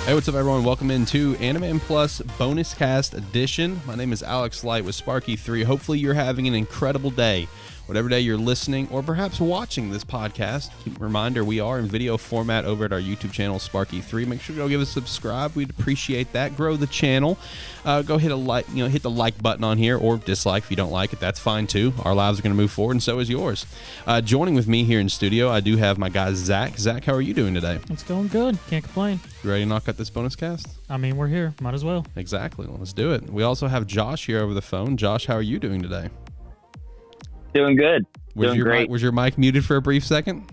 Hey, what's up, everyone? Welcome into AniMan Plus Bonuscast Edition. My name is Alex Light with Sparky3. Hopefully you're having an incredible day. Whatever day you're listening or perhaps watching this podcast, keep a reminder, we are in video format over at our YouTube channel, Sparky3. Make sure to go give us a subscribe. We'd appreciate that. Grow the channel. Go hit a like, hit the like button on here, or dislike if you don't like it. That's fine too. Our lives are going to move forward, and so is yours. Joining with me here in studio, I do have my guy Zach. Zach, how are you doing today? It's going good. Can't complain. You ready to knock out this bonus cast? I mean, we're here. Might as well. Exactly. Let's do it. We also have Josh here over the phone. Josh, how are you doing today? Doing good. Doing great. Was your mic muted for a brief second?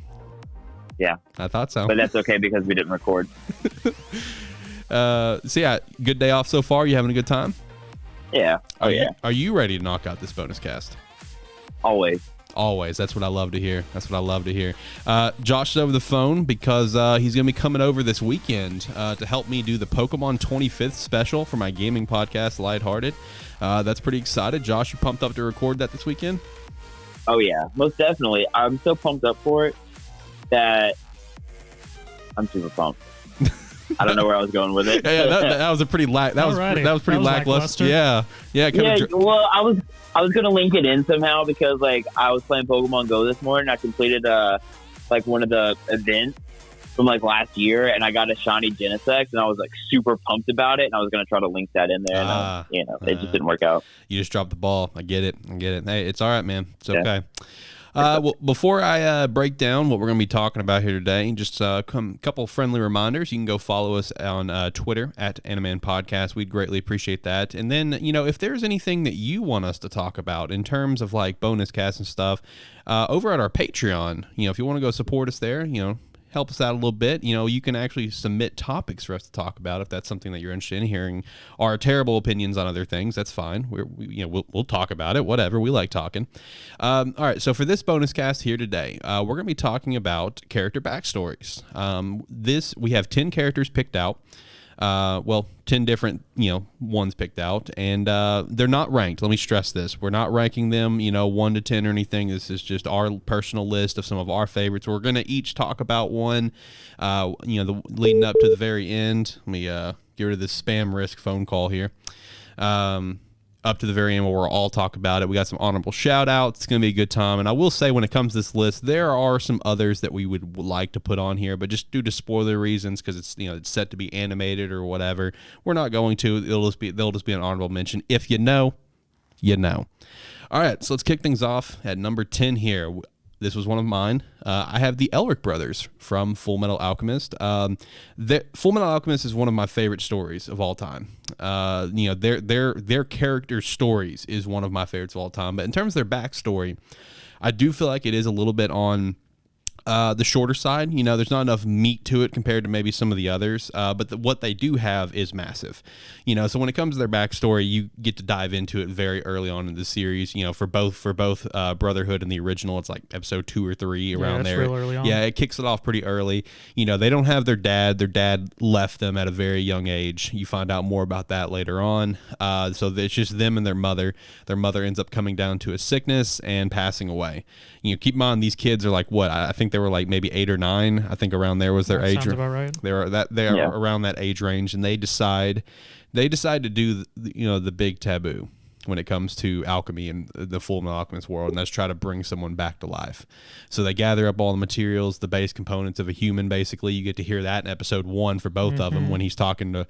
Yeah. I thought so. But that's okay because we didn't record. So yeah, good day off so far. You having a good time? Yeah. Are you ready to knock out this bonus cast? Always. Always. That's what I love to hear. Josh is over the phone because he's going to be coming over this weekend to help me do the Pokemon 25th special for my gaming podcast, Lighthearted. That's pretty excited. Josh, you pumped up to record that this weekend? Oh, yeah. Most definitely. I'm so pumped up for it that I'm super pumped. I don't know where I was going with it. Yeah, that was a pretty that was pretty lackluster. Yeah. Well, I was gonna link it in somehow because I was playing Pokemon Go this morning. I completed one of the events from last year, and I got a shiny Genesect, and I was super pumped about it. And I was gonna try to link that in there, and it just didn't work out. You just dropped the ball. I get it. Hey, it's all right, man. It's okay. Well, before I break down what we're going to be talking about here today, just a couple friendly reminders. You can go follow us on Twitter at AniMan Podcast. We'd greatly appreciate that. And then, if there's anything that you want us to talk about in terms of bonus casts and stuff, over at our Patreon, if you want to go support us there, help us out a little bit. You can actually submit topics for us to talk about if that's something that you're interested in hearing. Our terrible opinions on other things, that's fine. We'll talk about it. Whatever. We like talking. All right. So for this bonus cast here today, we're going to be talking about character backstories. We have 10 characters picked out. 10 different, ones picked out, and they're not ranked. Let me stress this. We're not ranking them, 1 to 10 or anything. This is just our personal list of some of our favorites. We're going to each talk about one, leading up to the very end. Let me get rid of this spam risk phone call here. Up to the very end where we'll all talk about it. We got some honorable shout outs. It's going to be a good time. And I will say, when it comes to this list, there are some others that we would like to put on here, but just due to spoiler reasons, because it's it's set to be animated or whatever, we're not going to. They'll just be an honorable mention. If you know, you know. All right, so let's kick things off at number 10 here. This was one of mine. I have the Elric brothers from Fullmetal Alchemist. Fullmetal Alchemist is one of my favorite stories of all time. Their character stories is one of my favorites of all time. But in terms of their backstory, I do feel like it is a little bit on the shorter side. There's not enough meat to it compared to maybe some of the others, but what they do have is massive. So when it comes to their backstory, you get to dive into it very early on in the series. For both Brotherhood and the original, it's like episode 2 or 3 around there. Real early on. Yeah, it kicks it off pretty early. They don't have their dad. Their dad left them at a very young age. You find out more about that later on. So it's just them and their mother. Their mother ends up coming down to a sickness and passing away. Keep in mind, these kids are I think they were maybe 8 or 9. I think around there was their age. Sounds about right. They are around that age range, and they decide to do the big taboo when it comes to alchemy and the Fullmetal Alchemist world, and that's try to bring someone back to life. So they gather up all the materials, the base components of a human. Basically, you get to hear that in episode 1 for both of them when he's talking to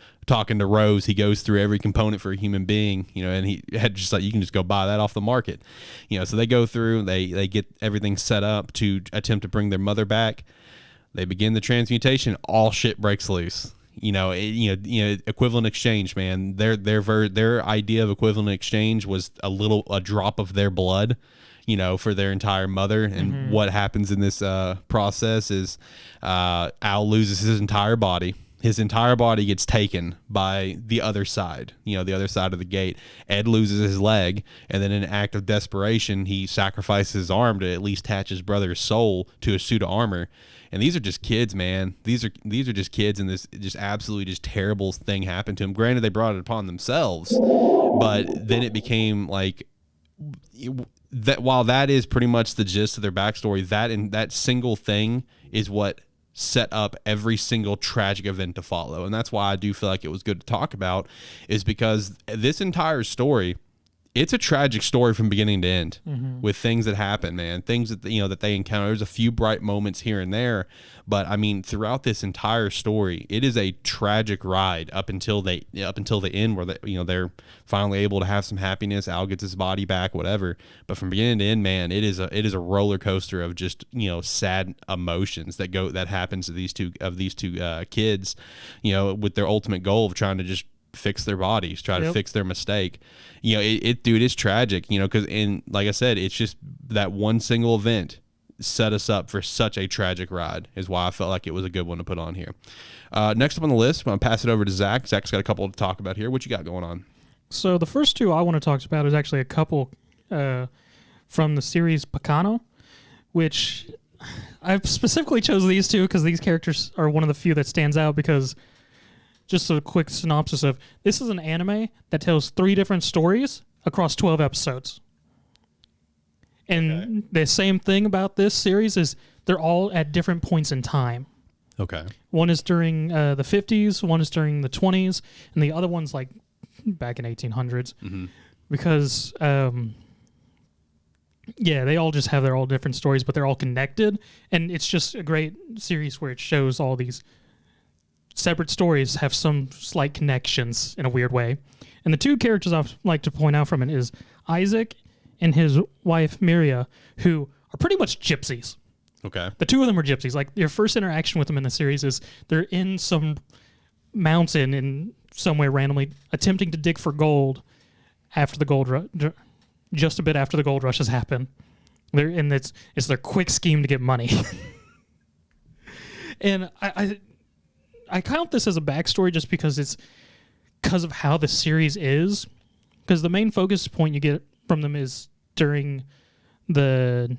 Rose. He goes through every component for a human being, and he had just you can just go buy that off the market, So they go through, they get everything set up to attempt to bring their mother back. They begin the transmutation. All shit breaks loose. Equivalent exchange, man. Their idea of equivalent exchange was a drop of their blood, for their entire mother. And what happens in this process is Al loses his entire body. His entire body gets taken by the other side, the other side of the gate. Ed loses his leg, and then in an act of desperation, he sacrifices his arm to at least attach his brother's soul to a suit of armor. And these are just kids, man. These are just kids, and this just absolutely just terrible thing happened to them. Granted, they brought it upon themselves, but then it became that while that is pretty much the gist of their backstory, that single thing is what set up every single tragic event to follow. And that's why I do feel like it was good to talk about, is because this entire story, it's a tragic story from beginning to end with things that happen, man. Things that, that they encounter. There's a few bright moments here and there, but I mean, throughout this entire story, it is a tragic ride up until the end, where they're finally able to have some happiness. Al gets his body back, whatever. But from beginning to end, man, it is a roller coaster of just sad emotions that happens to these two kids, with their ultimate goal of trying to just fix their bodies, try to fix their mistake. Dude, it's tragic, because like I said, it's just that one single event set us up for such a tragic ride, is why I felt like it was a good one to put on here. Next up on the list, I'm going to pass it over to Zach. Zach's got a couple to talk about here. What you got going on? So the first two I want to talk about is actually a couple from the series Picano, which I've specifically chose these two because these characters are one of the few that stands out. Because just a quick synopsis of this is an anime that tells 3 different stories across 12 episodes. And the same thing about this series is they're all at different points in time. Okay. One is during the 50s, one is during the 20s, and the other one's like back in 1800s. Because, they all just have their all different stories, but they're all connected. And it's just a great series where it shows all these separate stories have some slight connections in a weird way. And the 2 characters I'd like to point out from it is Isaac and his wife Miria, who are pretty much gypsies. Okay. The 2 of them are gypsies. Like, your first interaction with them in the series is they're in some mountain in somewhere randomly attempting to dig for gold after the gold just a bit after the gold rush has happened. It's their quick scheme to get money. And I count this as a backstory just because of how the series is. Because the main focus point you get from them is during the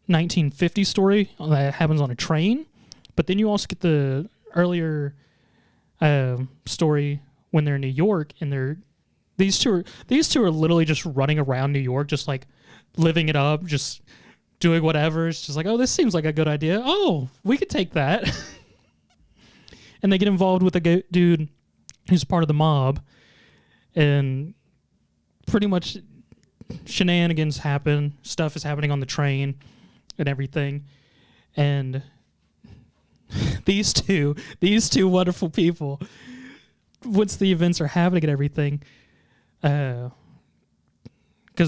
1950 story that happens on a train. But then you also get the earlier story when they're in New York, and these two are literally just running around New York, just like living it up, just doing whatever. It's just like, oh, this seems like a good idea. Oh, we could take that. And they get involved with a dude who's part of the mob, and pretty much shenanigans happen. Stuff is happening on the train and everything. And these two wonderful people, once the events are happening and everything, because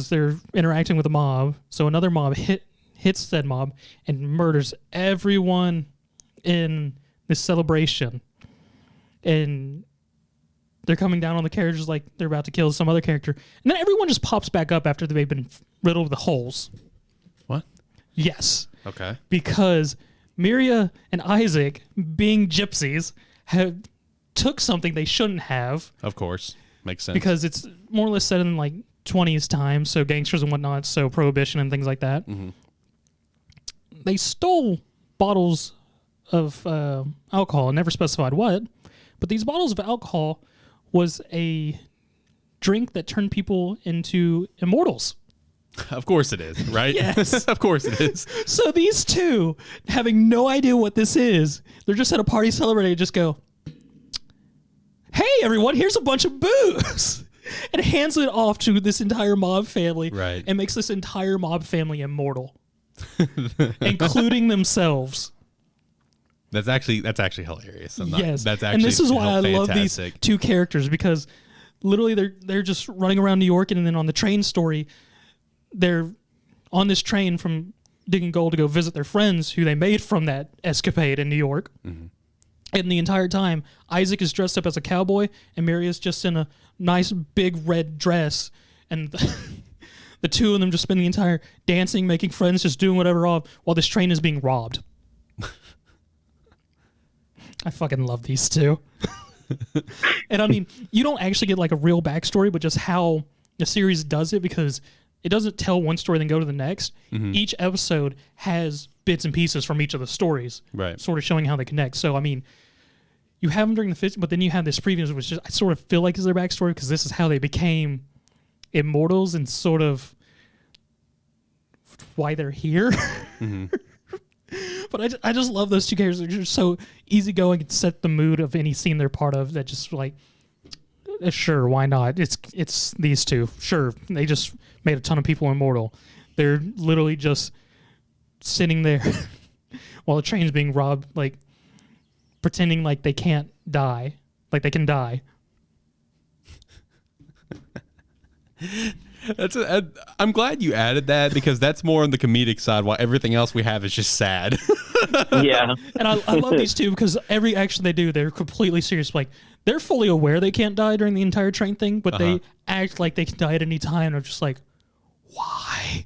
they're interacting with a mob, so another mob hits said mob and murders everyone in this celebration. And they're coming down on the carriages like they're about to kill some other character. And then everyone just pops back up after they've been riddled with holes. What? Yes. Okay. Because Miria and Isaac, being gypsies, took something they shouldn't have. Of course. Makes sense. Because it's more or less set in like 20s time, so gangsters and whatnot, so prohibition and things like that. They stole bottles of alcohol, never specified what, but these bottles of alcohol was a drink that turned people into immortals. Of course it is, right? Yes. Of course it is. So these two, having no idea what this is, they're just at a party celebrating and just go, hey, everyone, here's a bunch of booze. And hands it off to this entire mob family. Right. And makes this entire mob family immortal. Including themselves. That's actually hilarious. Yes. That's actually and this is why I fantastic. love these 2 characters, because literally they're just running around New York, and then on the train story, they're on this train from digging gold to go visit their friends who they made from that escapade in New York. And the entire time, Isaac is dressed up as a cowboy, and Miria's just in a nice big red dress, and the 2 of them just spend the entire dancing, making friends, just doing whatever while this train is being robbed. I fucking love these 2. And I mean, you don't actually get like a real backstory, but just how the series does it, because it doesn't tell one story then go to the next. Each episode has bits and pieces from each of the stories, right? Sort of showing how they connect. So I mean, you have them during the 50s, but then you have this previews, which just I sort of feel like is their backstory, because this is how they became immortals and sort of why they're here. But I just love those two characters. They're just so easygoing and set the mood of any scene they're part of. That just like, sure, why not? It's these two. Sure, they just made a ton of people immortal. They're literally just sitting there while the train's being robbed, like pretending like they can't die, like they can die. I'm glad you added that because that's more on the comedic side, while everything else we have is just sad. Yeah. And I love these two because every action they do, they're completely serious. Like, they're fully aware they can't die during the entire train thing, but they act like they can die at any time. And I'm just like, why?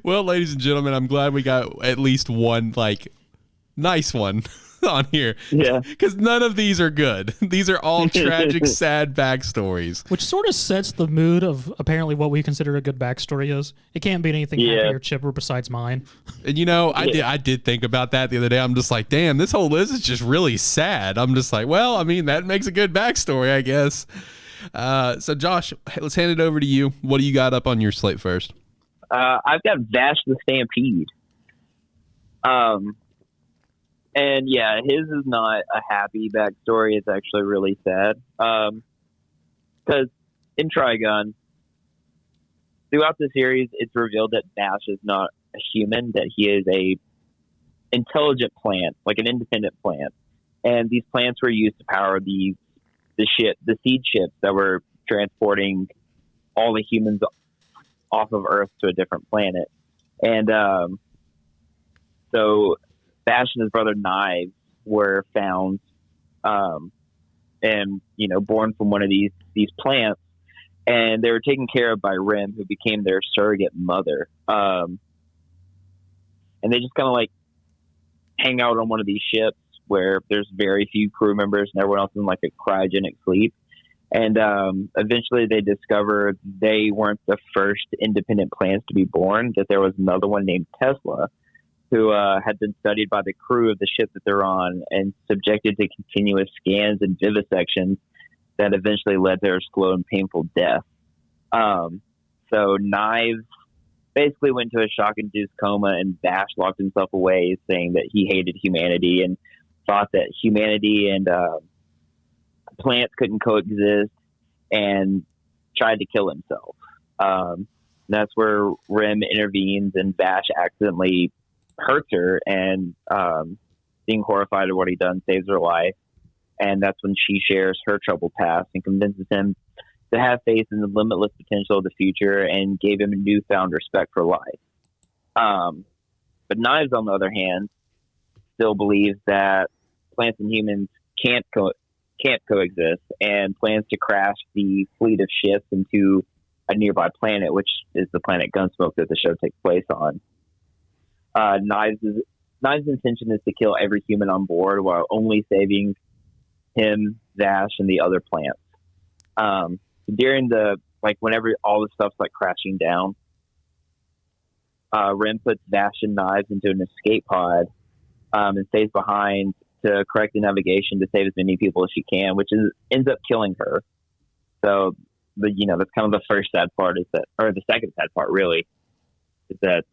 Well, ladies and gentlemen, I'm glad we got at least one, like, nice one on here. Yeah. Because none of these are good. These are all tragic, sad backstories. Which sort of sets the mood of apparently what we consider a good backstory is. It can't be anything happy or chipper besides mine. And I did think about that the other day. I'm just like, damn, this whole list is just really sad. I'm just like, well, I mean, that makes a good backstory, I guess. So Josh, let's hand it over to you. What do you got up on your slate first? I've got Vasht the Stampede. And yeah, his is not a happy backstory. It's actually really sad. Because in Trigun, throughout the series, it's revealed that Vash is not a human, that he is a intelligent plant, like an independent plant. And these plants were used to power the seed ships that were transporting all the humans off of Earth to a different planet. And so Vash and his brother Knives were found and born from one of these plants, and they were taken care of by Rim, who became their surrogate mother. And they just kind of like hang out on one of these ships where there's very few crew members and everyone else is in like a cryogenic sleep. And eventually they discover they weren't the first independent plants to be born, that there was another one named Tesla, who had been studied by the crew of the ship that they're on and subjected to continuous scans and vivisections that eventually led to her slow and painful death. So Knives basically went to a shock-induced coma, and Vash locked himself away, saying that he hated humanity and thought that humanity and plants couldn't coexist, and tried to kill himself. That's where Rim intervenes, and Vash accidentally hurts her, and being horrified at what he done, saves her life. And that's when she shares her troubled past and convinces him to have faith in the limitless potential of the future, and gave him a newfound respect for life. But Knives, on the other hand, still believes that plants and humans can't coexist, and plans to crash the fleet of ships into a nearby planet, which is the planet Gunsmoke that the show takes place on. Knives' intention is to kill every human on board while only saving him, Vash, and the other plants. During whenever all the stuff's like crashing down, Rim puts Vash and Knives into an escape pod and stays behind to correct the navigation to save as many people as she can, which ends up killing her. So, that's kind of the first sad part, or the second sad part really, is that,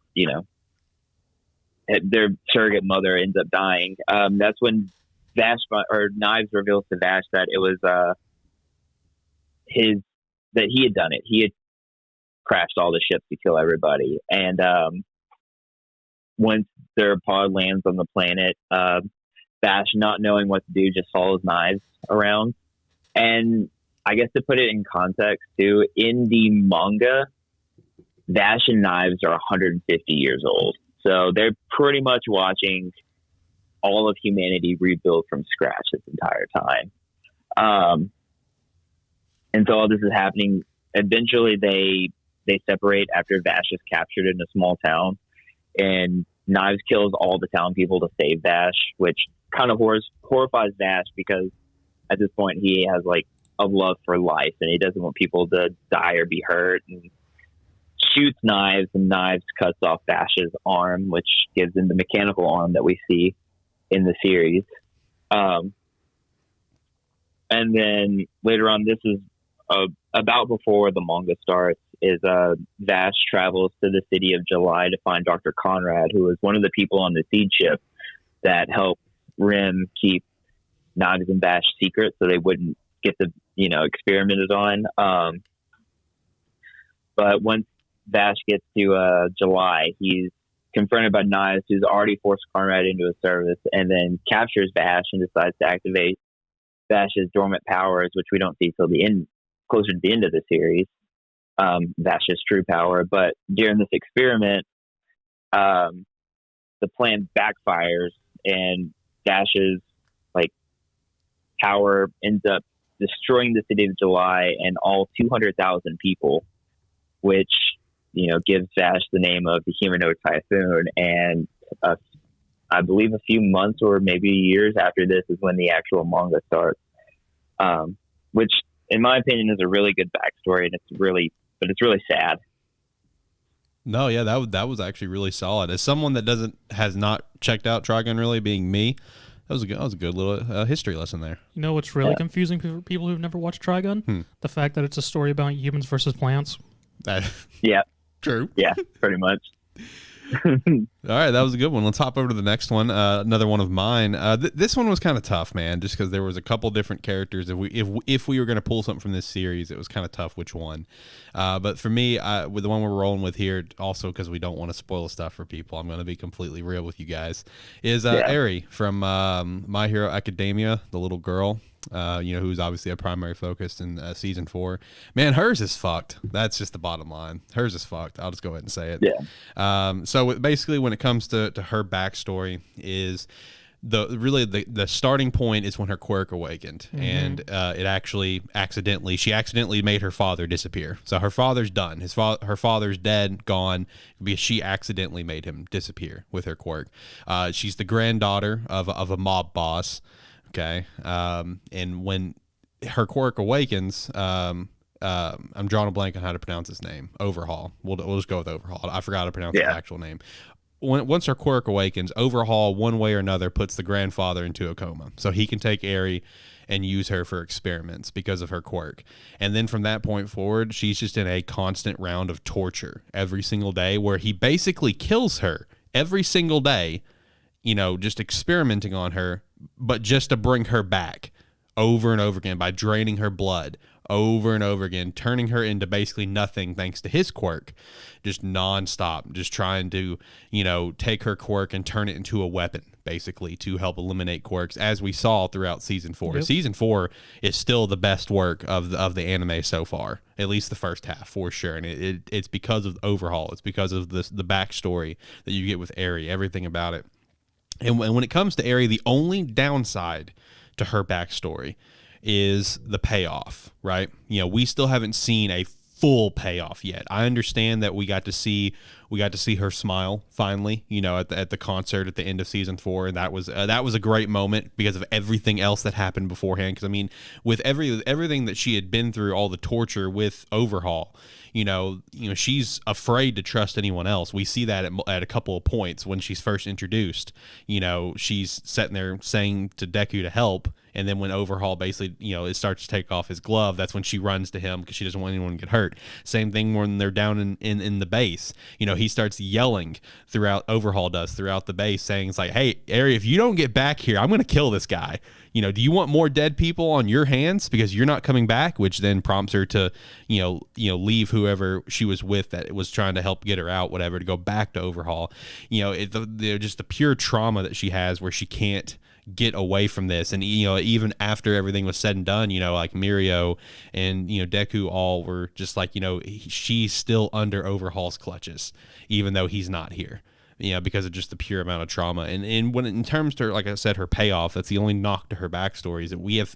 their surrogate mother ends up dying. That's when Knives reveals to Vash that it was that he had done it. He had crashed all the ships to kill everybody. And once their pod lands on the planet, Vash, not knowing what to do, just follows Knives around. And I guess to put it in context too, in the manga, Vash and Knives are 150 years old. So they're pretty much watching all of humanity rebuild from scratch this entire time. And so all this is happening. Eventually they separate after Vash is captured in a small town, and Knives kills all the town people to save Vash, which kind of horrifies Vash, because at this point he has like a love for life and he doesn't want people to die or be hurt, and shoots Knives, and Knives cuts off Vash's arm, which gives him the mechanical arm that we see in the series. And then later on, this is about before the manga starts, is Vash travels to the city of July to find Dr. Conrad, who was one of the people on the seed ship that helped Rim keep Nags and Vash secret so they wouldn't get the experimented on. But once Vash gets to July, he's confronted by Knives, who's already forced Conrad into his service, and then captures Vash and decides to activate Vash's dormant powers, which we don't see till the end, closer to the end of the series. Vash's true power, but during this experiment, the plan backfires, and Vash's power ends up destroying the city of July and all 200,000 people, which gives Vash the name of the Humanoid Typhoon. And I believe a few months or maybe years after this is when the actual manga starts, which in my opinion is a really good backstory, and it's really sad. No, yeah, that was actually really solid. As someone that has not checked out Trigun, really being me, that was a good little history lesson there. You know what's really confusing for people who've never watched Trigun? The fact that it's a story about humans versus plants. Yeah. True. Yeah, pretty much. All right, that was a good one. Let's hop over to the next one. Another one of mine. This one was kind of tough, man, just because there was a couple different characters. If we were going to pull something from this series, it was kind of tough which one. But for me, with the one we're rolling with here, also because we don't want to spoil stuff for people, I'm going to be completely real with you guys, is Eri from My Hero Academia, the little girl. Who's obviously a primary focus in season 4. Man, hers is fucked. That's just the bottom line. Hers is fucked. I'll just go ahead and say it. Yeah. So basically, when it comes to her backstory, is the starting point is when her quirk awakened, and she accidentally made her father disappear. So her father's done. Her father's dead, gone, because she accidentally made him disappear with her quirk. She's the granddaughter of a mob boss. Okay. And when her quirk awakens, I'm drawing a blank on how to pronounce his name. Overhaul. We'll just go with Overhaul. I forgot to pronounce his actual name. Once her quirk awakens, Overhaul, one way or another, puts the grandfather into a coma. So he can take Eri and use her for experiments because of her quirk. And then from that point forward, she's just in a constant round of torture every single day, where he basically kills her every single day, just experimenting on her, but just to bring her back over and over again by draining her blood over and over again, turning her into basically nothing thanks to his quirk, just nonstop, just trying to, take her quirk and turn it into a weapon, basically, to help eliminate quirks, as we saw throughout season 4. Yep. Season 4 is still the best work of the anime so far, at least the first half, for sure. And it's because of Overhaul. It's because of the backstory that you get with Eri, everything about it. And when it comes to Eri, the only downside to her backstory is the payoff, right? We still haven't seen a full payoff yet. I understand that we got to see her smile finally, at the concert at the end of season 4, and that was a great moment because of everything else that happened beforehand. Because I mean, with everything that she had been through, all the torture with Overhaul, she's afraid to trust anyone else. We see that at a couple of points when she's first introduced. She's sitting there saying to Deku to help, and then when Overhaul basically, it starts to take off his glove, that's when she runs to him because she doesn't want anyone to get hurt. Same thing when they're down in the base. He starts yelling Overhaul does throughout the base, saying it's like, "Hey, Eri, if you don't get back here, I'm going to kill this guy. Do you want more dead people on your hands because you're not coming back?" Which then prompts her to, leave whoever she was with that was trying to help get her out, whatever, to go back to Overhaul. Just the pure trauma that she has, where she can't get away from this. And even after everything was said and done, like Mirio and Deku all were just like, she's still under Overhaul's clutches, even though he's not here. Because of just the pure amount of trauma. And when in terms to, like I said, her payoff, that's the only knock to her backstory, is that we have,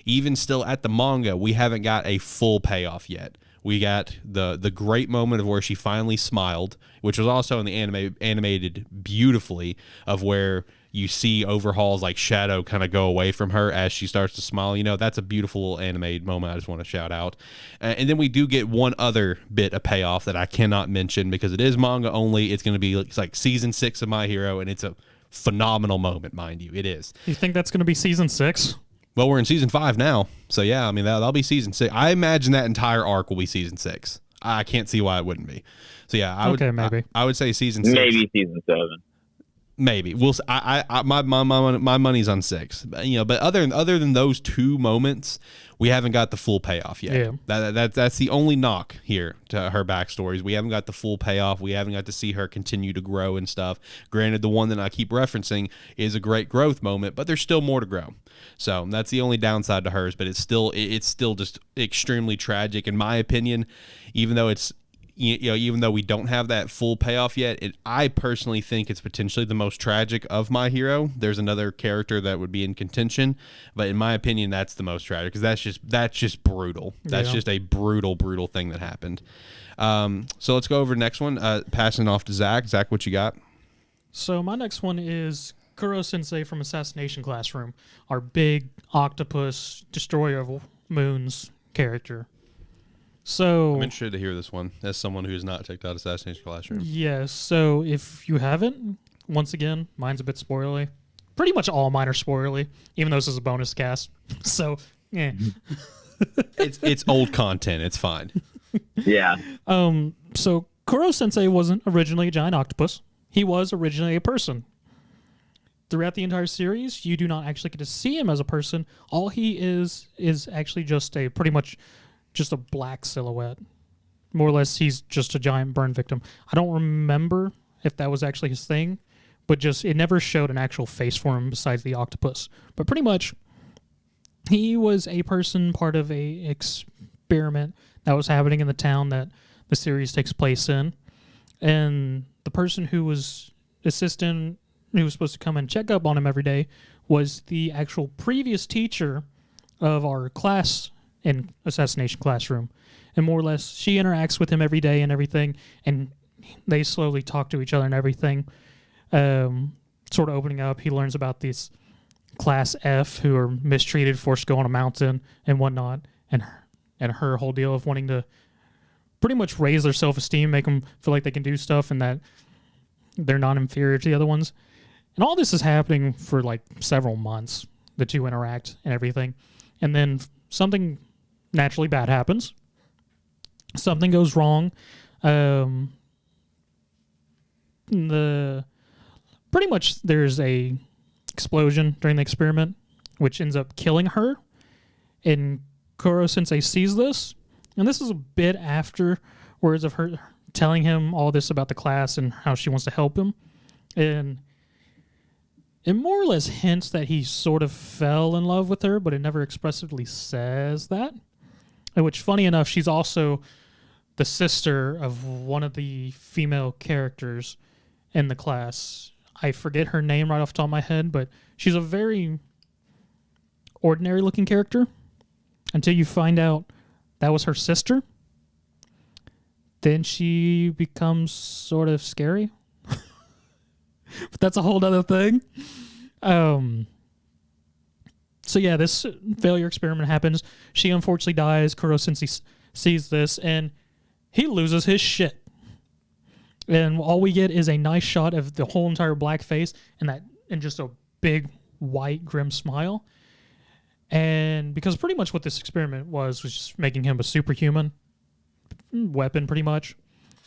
even still at the manga, we haven't got a full payoff yet. We got the great moment of where she finally smiled, which was also in the animated beautifully, of where you see Overhaul's shadow kind of go away from her as she starts to smile. That's a beautiful animated moment I just want to shout out. And then we do get one other bit of payoff that I cannot mention because it is manga only. It's going to be it's like season 6 of My Hero, and it's a phenomenal moment, mind you. It is. You think that's going to be season 6? Well, we're in season 5 now. So yeah, I mean, that'll be season 6. I imagine that entire arc will be season 6. I can't see why it wouldn't be. So yeah, maybe I would say season 6. Maybe season 7. Maybe we'll. My money's on 6. But other than those 2 moments, we haven't got the full payoff yet. Yeah. That's the only knock here to her backstories. We haven't got the full payoff. We haven't got to see her continue to grow and stuff. Granted, the one that I keep referencing is a great growth moment, but there's still more to grow. So that's the only downside to hers. But it's still just extremely tragic in my opinion, even though it's. Even though we don't have that full payoff yet, I personally think it's potentially the most tragic of my hero. There's another character that would be in contention, but in my opinion, that's the most tragic because that's just brutal. That's just a brutal thing that happened. So let's go over the next one. Passing off to Zach. Zach, what you got? So my next one is Kuro Sensei from Assassination Classroom, our big octopus destroyer of moons character. So I'm interested to hear this one as someone who has not checked out Assassination Classroom. Yes. So if you haven't, once again, mine's a bit spoilerly. Pretty much all mine are spoilerly, even though this is a bonus cast. So, yeah. It's old content. It's fine. Yeah. So Kuro Sensei wasn't originally a giant octopus. He was originally a person. Throughout the entire series, you do not actually get to see him as a person. All he is actually just a black silhouette. More or less, he's just a giant burn victim. I don't remember if that was actually his thing, but it never showed an actual face for him besides the octopus. But pretty much, he was a person, part of a experiment that was happening in the town that the series takes place in. And the person who was assistant, who was supposed to come and check up on him every day, was the actual previous teacher of our class in Assassination Classroom. And more or less, she interacts with him every day and everything, and they slowly talk to each other and everything. Sort of opening up, he learns about this Class F who are mistreated, forced to go on a mountain and whatnot, and her whole deal of wanting to pretty much raise their self-esteem, make them feel like they can do stuff and that they're not inferior to the other ones. And all this is happening for like several months, the two interact and everything. And then something naturally bad happens. Something goes wrong. Pretty much there's a explosion during the experiment, which ends up killing her. And Kuro Sensei sees this, and this is a bit afterwards of her telling him all this about the class and how she wants to help him. And it more or less hints that he sort of fell in love with her, but it never expressively says that. Which, funny enough, she's also the sister of one of the female characters in the class. I forget her name right off the top of my head, but she's a very ordinary-looking character until you find out that was her sister. Then she becomes sort of scary. But that's a whole other thing. So yeah, this failure experiment happens. She unfortunately dies. Kuro Sensei sees this, and he loses his shit. And all we get is a nice shot of the whole entire black face and just a big white grim smile. And because pretty much what this experiment was just making him a superhuman weapon, pretty much.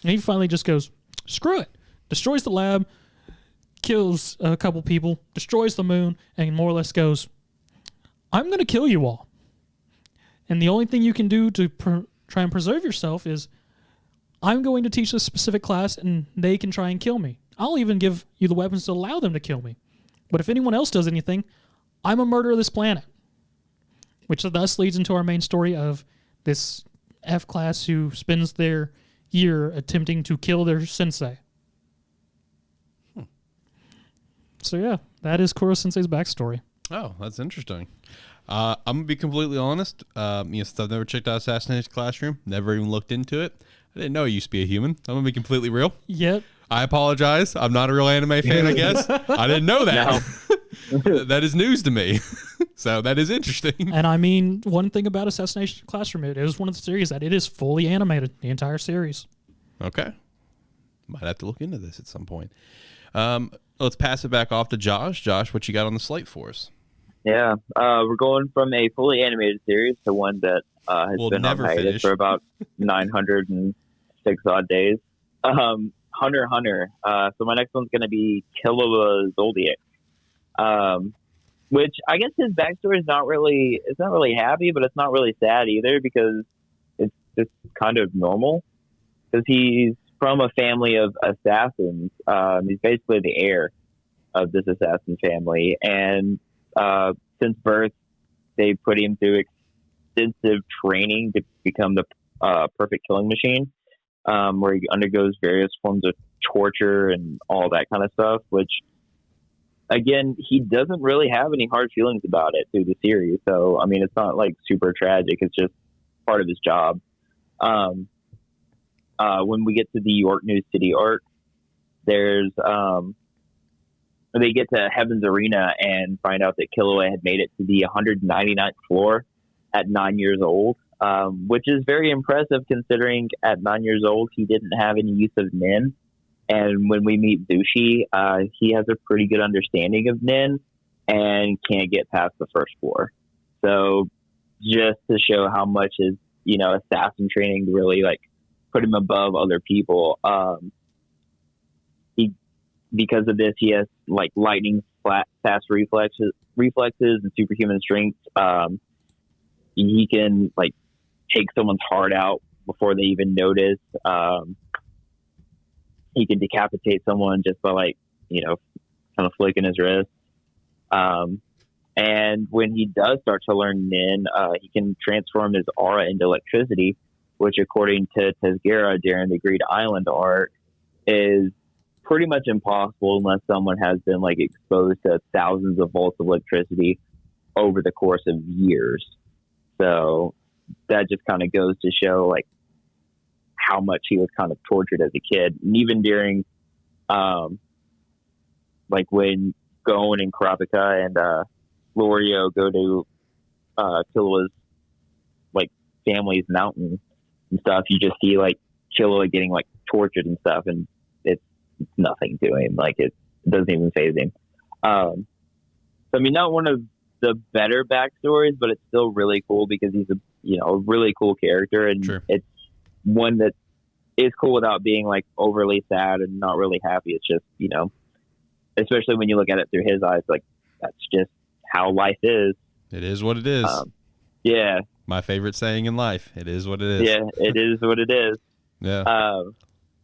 And he finally just goes, screw it. Destroys the lab, kills a couple people, destroys the moon, and more or less goes, I'm going to kill you all. And the only thing you can do to try and preserve yourself is I'm going to teach this specific class and they can try and kill me. I'll even give you the weapons to allow them to kill me. But if anyone else does anything, I'm a murderer of this planet. Which thus leads into our main story of this F class who spends their year attempting to kill their sensei. So yeah, that is Kuro Sensei's backstory. Oh, that's interesting. I'm gonna be completely honest. Since I've never checked out Assassination Classroom, never even looked into it. I didn't know he used to be a human. I'm gonna be completely real. Yep. I apologize. I'm not a real anime fan, I guess. I didn't know that. No. That is news to me. So that is interesting. And I mean, one thing about Assassination Classroom, it is one of the series that it is fully animated, the entire series. Okay. Might have to look into this at some point. Let's pass it back off to Josh. Josh, what you got on the slate for us? Yeah, we're going from a fully animated series to one that has been on hiatus for about 900 and 6 odd days. Hunter x Hunter. So my next one's going to be Killua Zoldyck. Which I guess his backstory is not really happy, but it's not really sad either, because it's just kind of normal. Because he's from a family of assassins. He's basically the heir of this assassin family. And since birth, they put him through extensive training to become the perfect killing machine, where he undergoes various forms of torture and all that kind of stuff, which, again, he doesn't really have any hard feelings about it through the series. So, I mean, it's not like super tragic. It's just part of his job. When we get to the York New City arc, there's they get to Heaven's Arena and find out that Killua had made it to the 199th floor at 9 years old, which is very impressive considering at 9 years old he didn't have any use of Nin. And when we meet Zushi, he has a pretty good understanding of Nin and can't get past the first floor. So just to show how much his, assassin training really like put him above other people. Because of this, he has like lightning fast reflexes and superhuman strength. He can like take someone's heart out before they even notice. He can decapitate someone just by kind of flicking his wrist. And when he does start to learn Nin, he can transform his aura into electricity, which according to Tezgera during the Greed Island arc is pretty much impossible unless someone has been like exposed to thousands of volts of electricity over the course of years. So that just kind of goes to show like how much he was kind of tortured as a kid. And even during like when Gon and Kurapika and Lorio go to Killua's like family's mountain and stuff, you just see like Killua getting like tortured and stuff, and it's nothing to him. Like it doesn't even faze him. So I mean, not one of the better backstories, but it's still really cool because he's a really cool character, and Sure. It's one that is cool without being like overly sad and not really happy. It's just especially when you look at it through his eyes, like that's just how life is. It is what it is. Yeah. My favorite saying in life. It is what it is. Yeah, it is what it is. Yeah.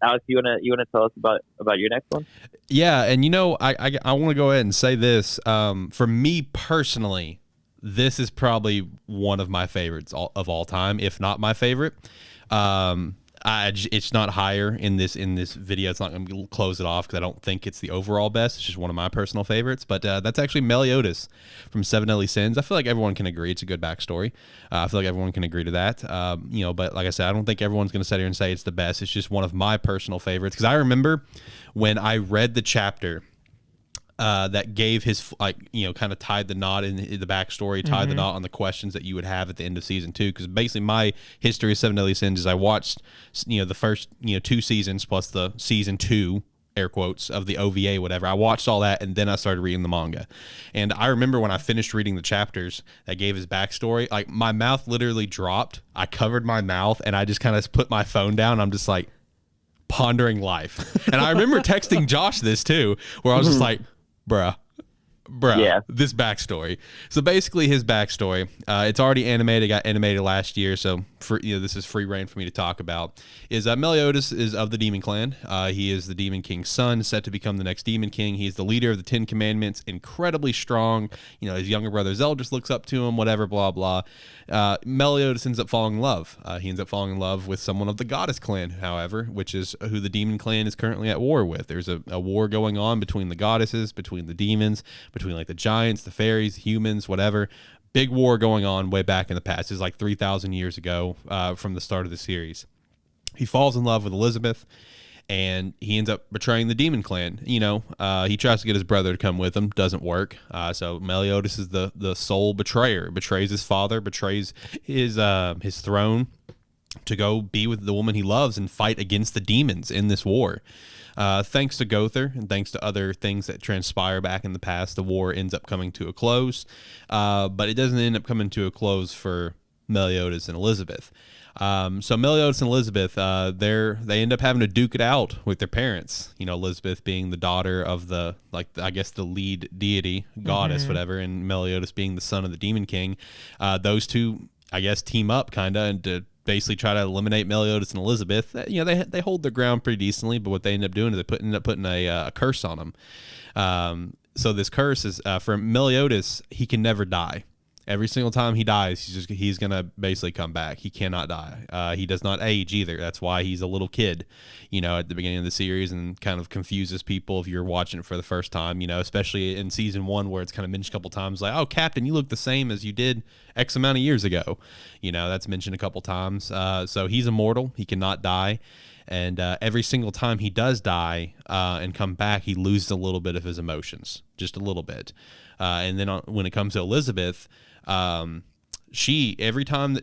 Alex, you wanna tell us about your next one? Yeah, and I want to go ahead and say this. For me personally, this is probably one of my favorites of all time, if not my favorite. It's not higher in this video. It's not going to close it off because I don't think it's the overall best. It's just one of my personal favorites. But that's actually Meliodas from Seven Deadly Sins. I feel like everyone can agree it's a good backstory. I feel like everyone can agree to that. But like I said, I don't think everyone's going to sit here and say it's the best. It's just one of my personal favorites because I remember when I read the chapter that gave his kind of tied the knot in the backstory, tied the knot on the questions that you would have at the end of season 2. Because basically my history of Seven Deadly Sins is I watched the first 2 seasons plus the season 2 air quotes of the OVA, whatever. I watched all that and then I started reading the manga. And I remember when I finished reading the chapters that gave his backstory, like my mouth literally dropped. I covered my mouth and I just kind of put my phone down. I'm just like pondering life. And I remember texting Josh this too, where I was just like, bruh, yeah. This backstory. So basically his backstory, it's already animated, got animated last year, so this is free reign for me to talk about, is Meliodas is of the Demon Clan. He is the Demon King's son, set to become the next Demon King. He's the leader of the 10 Commandments, incredibly strong. His younger brother Zeldris looks up to him, whatever, blah, blah. Meliodas ends up falling in love. He ends up falling in love with someone of the Goddess Clan, however, which is who the Demon Clan is currently at war with. There's a war going on between the goddesses, between the demons, between like the giants, the fairies, humans, whatever. Big war going on way back in the past. It's like 3,000 years ago from the start of the series. He falls in love with Elizabeth, and he ends up betraying the Demon Clan. He tries to get his brother to come with him. Doesn't work. So Meliodas is the sole betrayer. Betrays his father, betrays his throne to go be with the woman he loves and fight against the demons in this war. Thanks to Gother and thanks to other things that transpire back in the past, the war ends up coming to a close. But it doesn't end up coming to a close for Meliodas and Elizabeth. So Meliodas and Elizabeth, they end up having to duke it out with their parents. You know, Elizabeth being the daughter of the, like, I guess the lead deity, goddess, whatever, and Meliodas being the son of the Demon King. Those two, I guess, team up kind of and to basically try to eliminate Meliodas and Elizabeth. You know, they hold their ground pretty decently, but what they end up doing is they end up putting a curse on them. So this curse is for Meliodas, he can never die. Every single time he dies, he's gonna basically come back. He cannot die. He does not age either. That's why he's a little kid, you know, at the beginning of the series, and kind of confuses people if you're watching it for the first time. You know, especially in season 1 where it's kind of mentioned a couple times, like, "Oh, Captain, you look the same as you did X amount of years ago." You know, that's mentioned a couple times. So he's immortal. He cannot die. And every single time he does die and come back, he loses a little bit of his emotions, just a little bit. And then when it comes to Elizabeth, every time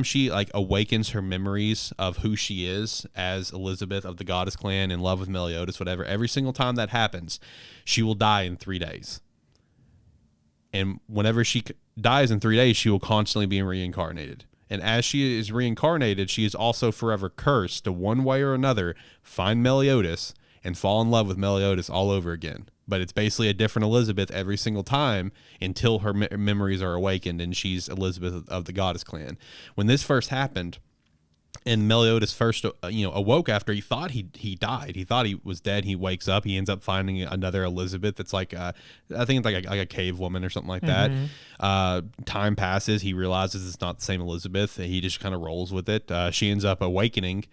she like awakens her memories of who she is as Elizabeth of the Goddess Clan, in love with Meliodas, whatever, every single time that happens, she will die in 3 days. And whenever she dies in 3 days, she will constantly be reincarnated. And as she is reincarnated, she is also forever cursed to, one way or another, find Meliodas and fall in love with Meliodas all over again. But it's basically a different Elizabeth every single time until her memories are awakened and she's Elizabeth of the Goddess Clan. When this first happened, and Meliodas first awoke after he thought he died. He thought he was dead. He wakes up. He ends up finding another Elizabeth that's like I think it's like a cave woman or something like that. Time passes. He realizes it's not the same Elizabeth. He just kind of rolls with it. She ends up awakening,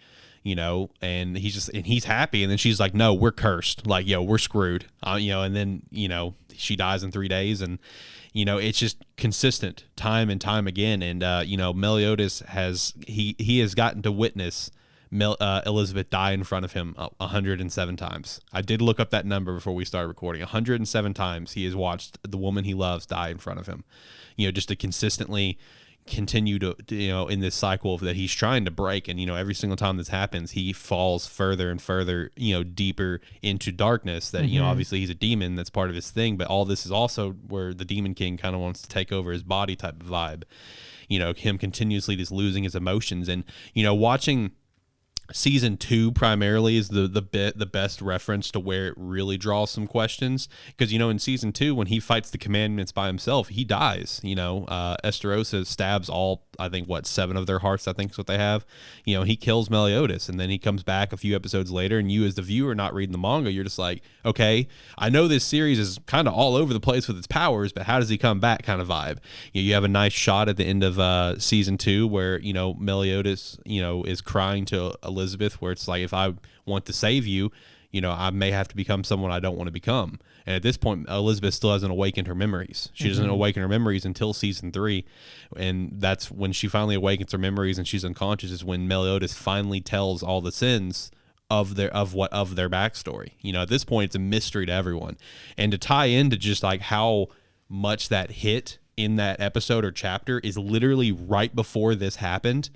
you know, and he's happy. And then she's like, "No, we're cursed. Like, yo, we're screwed." You know, and then, you know, she dies in 3 days, and you know, it's just consistent time and time again. And you know, Meliodas has gotten to witness Elizabeth die in front of him 107 times. I did look up that number before we started recording. 107 times he has watched the woman he loves die in front of him. You know, just to consistently continue to, you know, in this cycle that he's trying to break. And, you know, every single time this happens, he falls further and further, you know, deeper into darkness that, you know, obviously he's a demon. That's part of his thing. But all this is also where the Demon King kind of wants to take over his body type of vibe, you know, him continuously just losing his emotions. And, you know, watching season 2 primarily is the best reference to where it really draws some questions, because, you know, in season 2 when he fights the commandments by himself, he dies. You know, Esterosa stabs all, I think, 7 of their hearts, I think is what they have. You know, he kills Meliodas, and then he comes back a few episodes later, and you as the viewer not reading the manga, you're just like, okay, I know this series is kind of all over the place with its powers, but how does he come back kind of vibe. You have a nice shot at the end of season 2 where, you know, Meliodas, you know, is crying to Elizabeth, where it's like, if I want to save you, you know, I may have to become someone I don't want to become. And at this point, Elizabeth still hasn't awakened her memories. She doesn't awaken her memories until season 3. And that's when she finally awakens her memories and she's unconscious, is when Meliodas finally tells all the sins of their backstory. You know, at this point, it's a mystery to everyone. And to tie into just like how much that hit in that episode or chapter is literally right before this happened.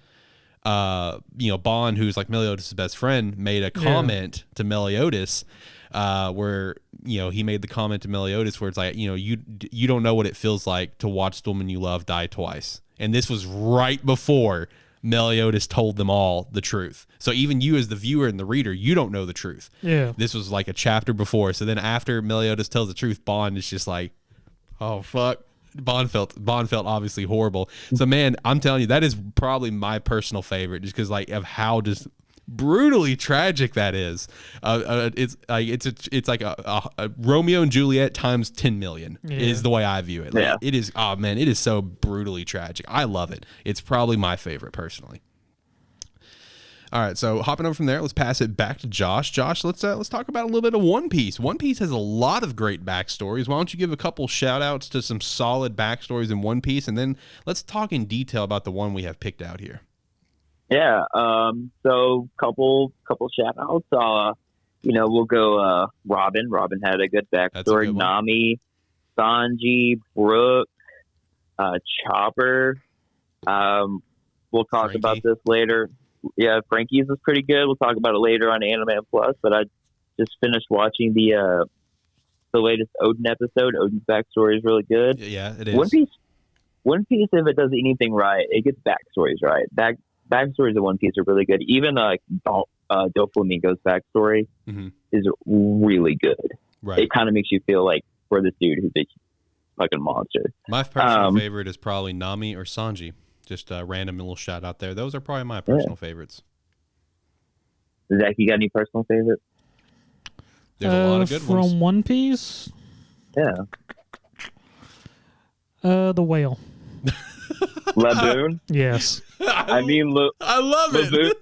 You know, Bond, who's like Meliodas' best friend, made a comment to Meliodas, where, you know, he made the comment to Meliodas where it's like, you know, you don't know what it feels like to watch the woman you love die twice. And this was right before Meliodas told them all the truth. So even you as the viewer and the reader, you don't know the truth. Yeah. This was like a chapter before. So then after Meliodas tells the truth, Bond is just like, oh, fuck. Bond felt obviously horrible. So, man, I'm telling you, that is probably my personal favorite, just because like of how just brutally tragic that is. It's like a Romeo and Juliet times 10 million is the way I view it. Like, it is. Oh man, it is so brutally tragic. I love it. It's probably my favorite personally. All right, so hopping over from there, let's pass it back to Josh. Josh, let's talk about a little bit of One Piece. One Piece has a lot of great backstories. Why don't you give a couple shout-outs to some solid backstories in One Piece, and then let's talk in detail about the one we have picked out here. Yeah, so couple shout-outs. You know, we'll go Robin. Robin had a good backstory. A good Nami, Sanji, Brooke, Chopper. We'll talk Frankie. about this later. Yeah, Frankie's was pretty good. We'll talk about it later on AniMan Plus. But I just finished watching the latest Odin episode. Odin's backstory is really good. Yeah, it is. One Piece, if it does anything right, it gets backstories right. Backstories of One Piece are really good. Even Doflamingo's backstory is really good. Right. It kind of makes you feel like for this dude who's a fucking monster. My personal favorite is probably Nami or Sanji. Just a random little shout out there. Those are probably my personal favorites. Zach, you got any personal favorites? There's a lot of good ones. From One Piece? Yeah. The whale. Laboon? Yes. I mean, I love it.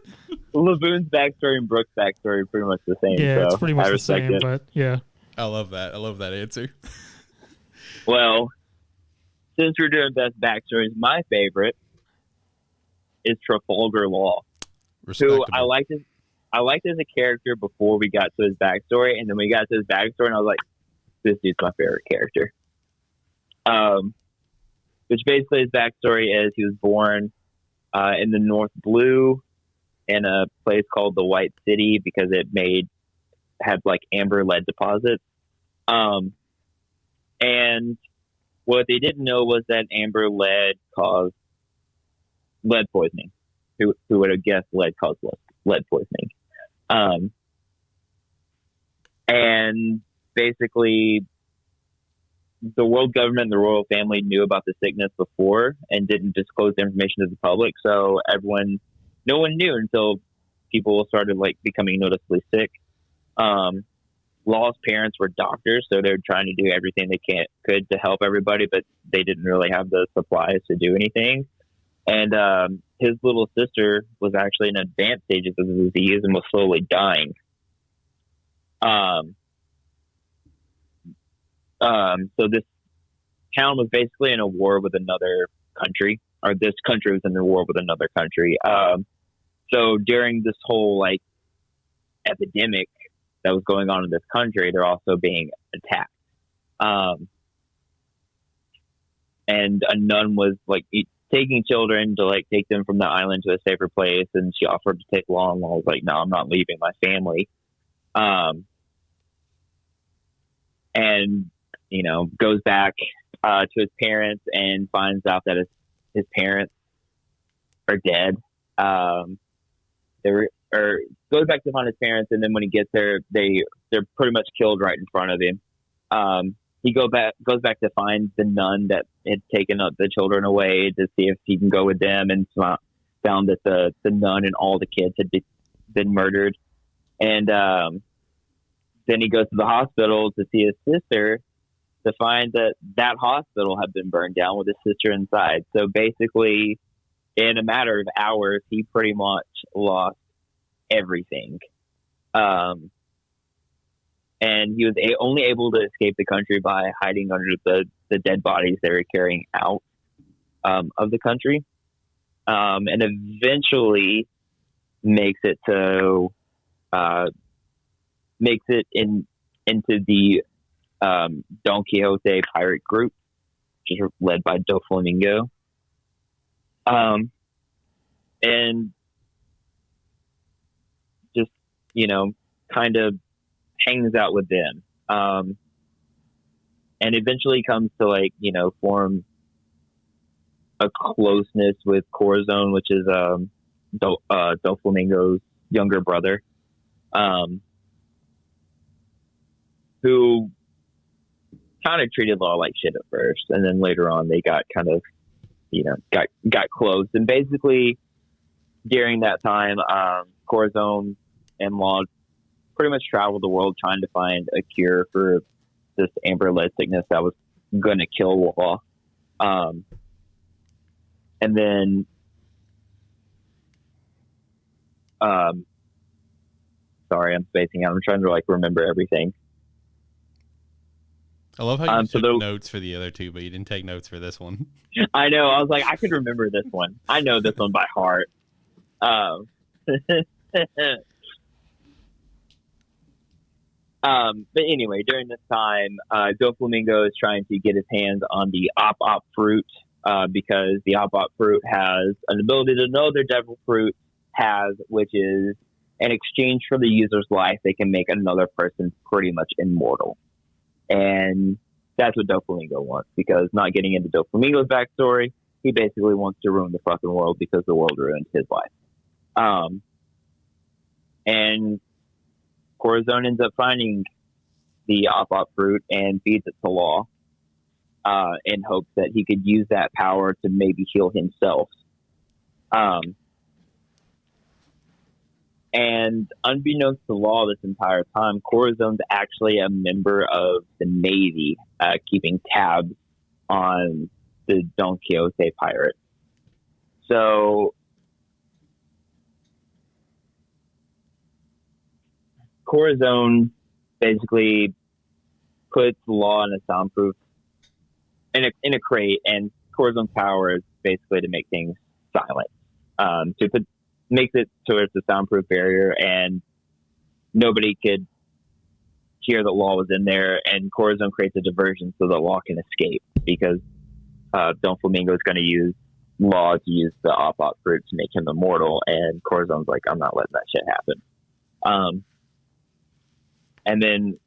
Laboon's backstory and Brooke's backstory are pretty much the same. Yeah, so it's pretty much the same, it. but yeah. I love that. I love that answer. Well, since we're doing best backstories, my favorite is Trafalgar Law, who I liked as a character before we got to his backstory, and then we got to his backstory, and I was like, this dude's my favorite character. Which basically his backstory is he was born in the North Blue in a place called the White City because it had like amber lead deposits. And what they didn't know was that amber lead caused lead poisoning. Who would have guessed lead caused lead poisoning? And basically, the world government and the royal family knew about the sickness before and didn't disclose the information to the public. So no one knew until people started like becoming noticeably sick. Law's parents were doctors, so they were trying to do everything they could to help everybody, but they didn't really have the supplies to do anything. And his little sister was actually in advanced stages of the disease and was slowly dying. So this town was basically in a war with another country, or this country was in a war with another country. So during this whole like epidemic that was going on in this country, they're also being attacked. And a nun was like taking children to like take them from the island to a safer place, and she offered to take Law, and Law was like, no, I'm not leaving my family. And goes back to his parents and finds out that his parents are dead. Goes back to find his parents, and then when he gets there, they're pretty much killed right in front of him. He goes back to find the nun that had taken up the children away to see if he can go with them, and found that the nun and all the kids had been murdered. And then he goes to the hospital to see his sister, to find that hospital had been burned down with his sister inside. So basically, in a matter of hours, he pretty much lost everything. And he was only able to escape the country by hiding under the dead bodies they were carrying out of the country. And eventually makes it into the Don Quixote pirate group, which is led by Doflamingo. And just, kind of hangs out with them. And eventually comes to form a closeness with Corazon, which is Doflamingo's younger brother. Who kind of treated Law like shit at first, and then later on they got kind of, got close. And basically, during that time, Corazon and Law pretty much traveled the world trying to find a cure for this amber lead sickness that was going to kill Law. And then, sorry, I'm spacing out. I'm trying to remember everything. I love how you took notes for the other two, but you didn't take notes for this one. I know. I was like, I could remember this one. I know this one by heart. But anyway, during this time, Doflamingo is trying to get his hands on the op fruit, because the op fruit has an ability that no other devil fruit has, which is in exchange for the user's life, they can make another person pretty much immortal. And that's what Doflamingo wants, because not getting into Doflamingo's backstory, he basically wants to ruin the fucking world because the world ruined his life. And Corazon ends up finding the op fruit and feeds it to Law in hopes that he could use that power to maybe heal himself. And unbeknownst to Law this entire time, Corazon's actually a member of the Navy, keeping tabs on the Don Quixote pirates. So Corazon basically puts Law in a soundproof in a crate, and Corazon's power is basically to make things silent. Makes it so it's a soundproof barrier, and nobody could hear that Law was in there. And Corazon creates a diversion so that Law can escape, because Doflamingo is going to use Law to use the op fruit to make him immortal. And Corazon's like, I'm not letting that shit happen. And then,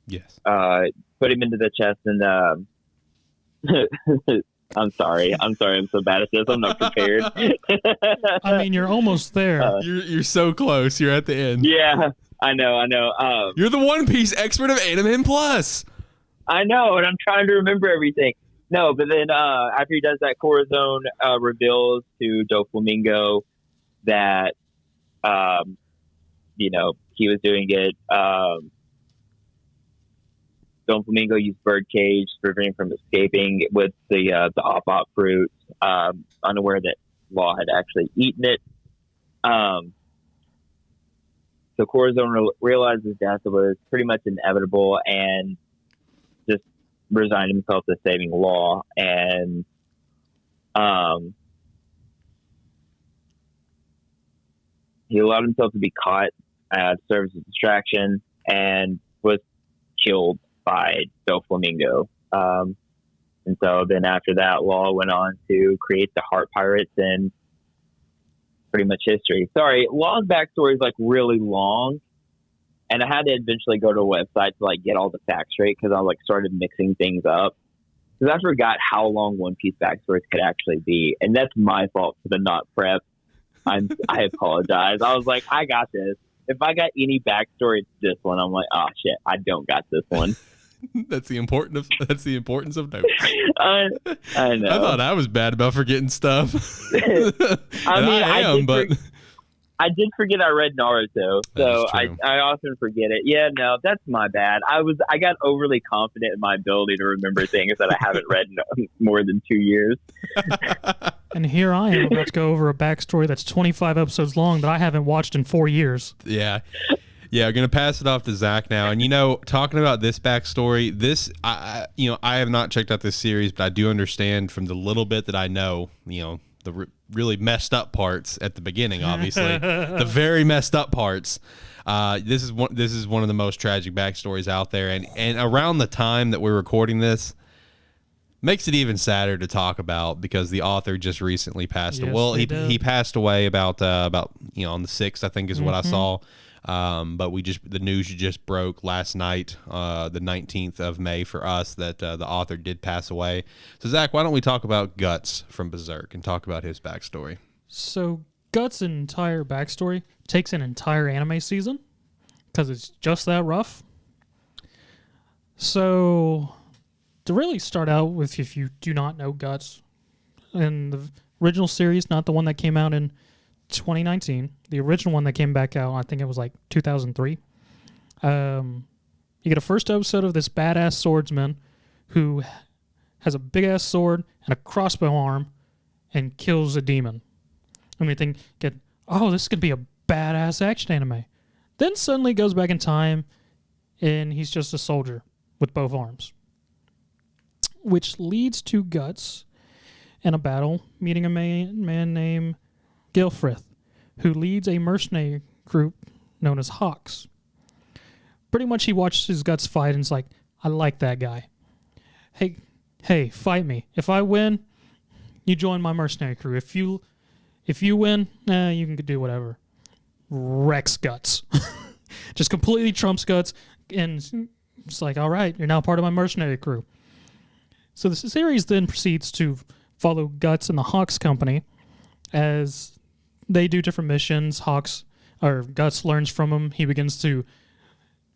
yes. Put him into the chest, and I'm sorry. I'm so bad at this. I'm not prepared. I mean, you're almost there. You're so close. You're at the end. Yeah, I know. You're the One Piece expert of AniMan Plus. I know, and I'm trying to remember everything. No, but then after he does that, Corazon reveals to Doflamingo that, he was doing it. Doflamingo used Birdcage to prevent him from escaping with the op fruit, unaware that Law had actually eaten it. So Corazon realized his death was pretty much inevitable and just resigned himself to saving Law. And he allowed himself to be caught, serve as a distraction, and was killed by Doflamingo. And so then after that, Law went on to create the Heart Pirates, and pretty much history. Sorry, Law's backstory is like really long, and I had to eventually go to a website to like get all the facts straight, because I like started mixing things up, because I forgot how long One Piece backstories could actually be, and that's my fault for the not prep. I apologize. I was like, I got this. If I got any backstory, it's this one. I'm like, oh shit, I don't got this one. That's the importance of notes. I know. I thought I was bad about forgetting stuff. I did forget I read Naruto, so I often forget it. Yeah, no, that's my bad. I got overly confident in my ability to remember things that I haven't read in more than 2 years. And here I am about to go over a backstory that's 25 episodes long that I haven't watched in 4 years. Yeah. Yeah, I'm going to pass it off to Zach now. And, talking about this backstory, I have not checked out this series, but I do understand from the little bit that I know, the really messed up parts at the beginning, obviously. The very messed up parts. This is one of the most tragic backstories out there. And around the time that we're recording this, makes it even sadder to talk about, because the author just recently passed away. Well, he passed away about on the 6th, I think is what I saw. But the news just broke last night, the 19th of May for us, that the author did pass away. So Zach, why don't we talk about Guts from Berserk and talk about his backstory? So Guts' entire backstory takes an entire anime season, because it's just that rough. So to really start out with, if you do not know Guts, in the original series, not the one that came out in 2019, the original one that came back out, I think it was like 2003. You get a first episode of this badass swordsman who has a big ass sword and a crossbow arm and kills a demon. And we think, this could be a badass action anime. Then suddenly goes back in time and he's just a soldier with both arms, which leads to Guts in a battle meeting a man named Gilfrith, who leads a mercenary group known as Hawks. Pretty much he watches his Guts fight and is like, I like that guy. Hey, fight me. If I win, you join my mercenary crew. If you win, you can do whatever. Wrecks Guts. Just completely trumps Guts, and it's like, all right, you're now part of my mercenary crew. So the series then proceeds to follow Guts and the Hawks Company as they do different missions. Guts learns from him. He begins to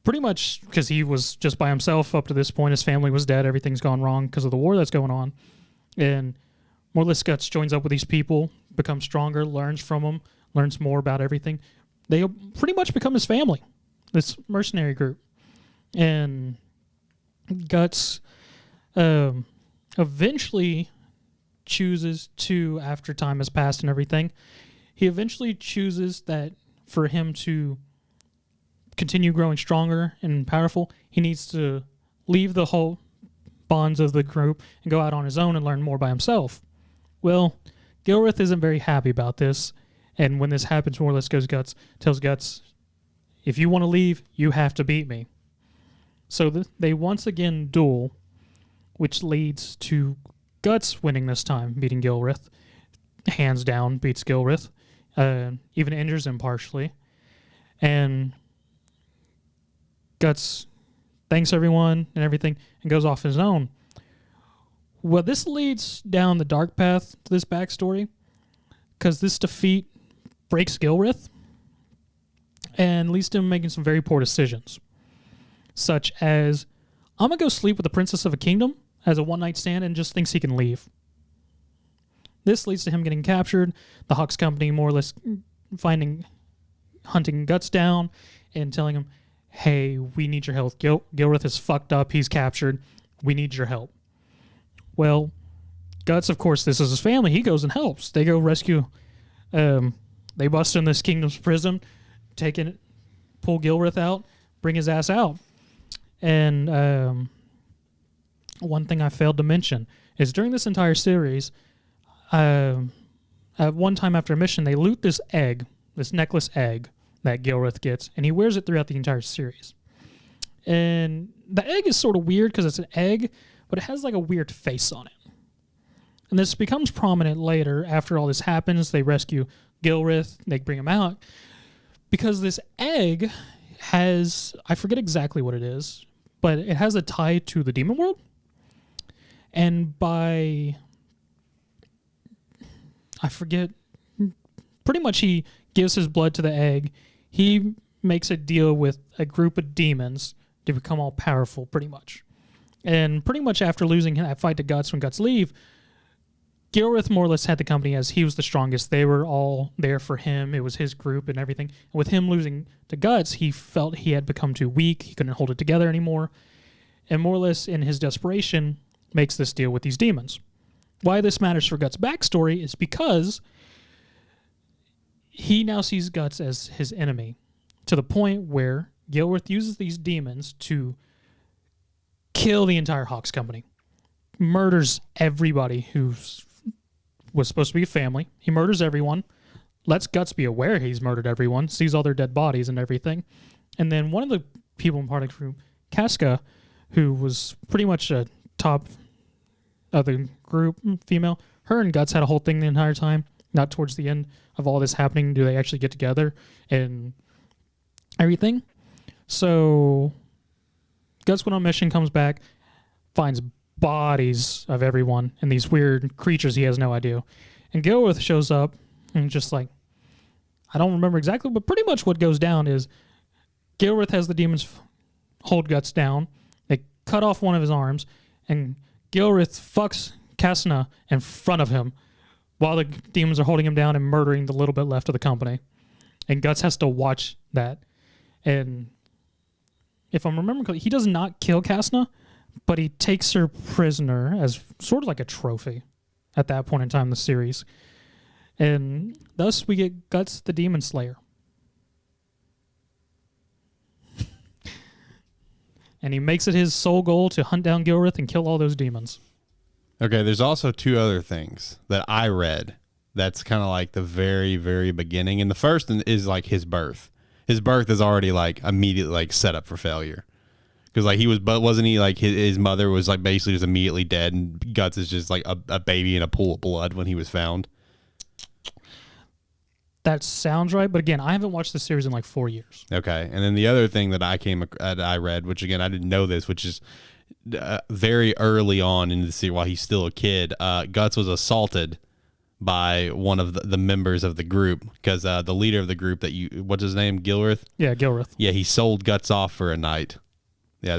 pretty much, because he was just by himself up to this point. His family was dead. Everything's gone wrong because of the war that's going on. And more or less Guts joins up with these people, becomes stronger, learns from them, learns more about everything. They pretty much become his family, this mercenary group. And Guts eventually chooses to, after time has passed and everything, he eventually chooses that for him to continue growing stronger and powerful, he needs to leave the whole bonds of the group and go out on his own and learn more by himself. Well, Gilrith isn't very happy about this, and when this happens, more or less tells Guts, if you want to leave, you have to beat me. So they once again duel, which leads to Guts winning this time, beating Gilrith. Hands down, beats Gilrith. Even injures him partially. And Guts thanks everyone and everything and goes off his own. Well, this leads down the dark path to this backstory, because this defeat breaks Gilrith and leads to him making some very poor decisions, such as, I'm going to go sleep with the princess of a kingdom as a one-night stand, and just thinks he can leave. This leads to him getting captured, the Hawks Company more or less hunting Guts down and telling him, hey, we need your help. Gilrith is fucked up. He's captured. We need your help. Well, Guts, of course, this is his family. He goes and helps. They go rescue. They bust in this kingdom's prison, pull Gilrith out, bring his ass out. And one thing I failed to mention is during this entire series, at one time after a mission, they loot this necklace egg that Gilrith gets, and he wears it throughout the entire series. And the egg is sort of weird because it's an egg, but it has like a weird face on it. And this becomes prominent later after all this happens. They rescue Gilrith, they bring him out, because this egg has, I forget exactly what it is, but it has a tie to the demon world. And I forget, pretty much he gives his blood to the egg. He makes a deal with a group of demons to become all powerful, pretty much. And pretty much after losing that fight to Guts, when Guts leave, Gilrith more or less had the company as he was the strongest. They were all there for him. It was his group and everything. And with him losing to Guts, he felt he had become too weak. He couldn't hold it together anymore. And more or less in his desperation, makes this deal with these demons. Why this matters for Guts' backstory is because he now sees Guts as his enemy, to the point where Gilrith uses these demons to kill the entire Hawks Company. Murders everybody who was supposed to be a family. He murders everyone, lets Guts be aware he's murdered everyone, sees all their dead bodies and everything. And then one of the people in part of the group, Casca, who was pretty much a top of the group, female, her and Guts had a whole thing the entire time. Not towards the end of all this happening do they actually get together and everything. So Guts went on a mission, comes back, finds bodies of everyone and these weird creatures he has no idea. And Gilrith shows up and just like, I don't remember exactly, but pretty much what goes down is Gilrith has the demons hold Guts down. They cut off one of his arms, and Gilrith fucks Casna in front of him while the demons are holding him down and murdering the little bit left of the company. And Guts has to watch that. And if I'm remembering correctly, he does not kill Casna, but he takes her prisoner as sort of like a trophy at that point in time in the series. And thus we get Guts the Demon Slayer. And he makes it his sole goal to hunt down Gilrith and kill all those demons. Okay, there's also two other things that I read that's kind of like the very, very beginning. And the first is like his birth. His birth is already like immediately like set up for failure. Because like he was, but wasn't he like his mother was like basically just immediately dead, and Guts is just like a baby in a pool of blood when he was found. That sounds right, but again, I haven't watched the series in like 4 years. Okay, and then the other thing that I read, which again I didn't know this, which is very early on in the series, while he's still a kid, Guts was assaulted by one of the members of the group, because the leader of the group what's his name, Gilrith? Yeah, Gilrith. Yeah, he sold Guts off for a night. Yeah,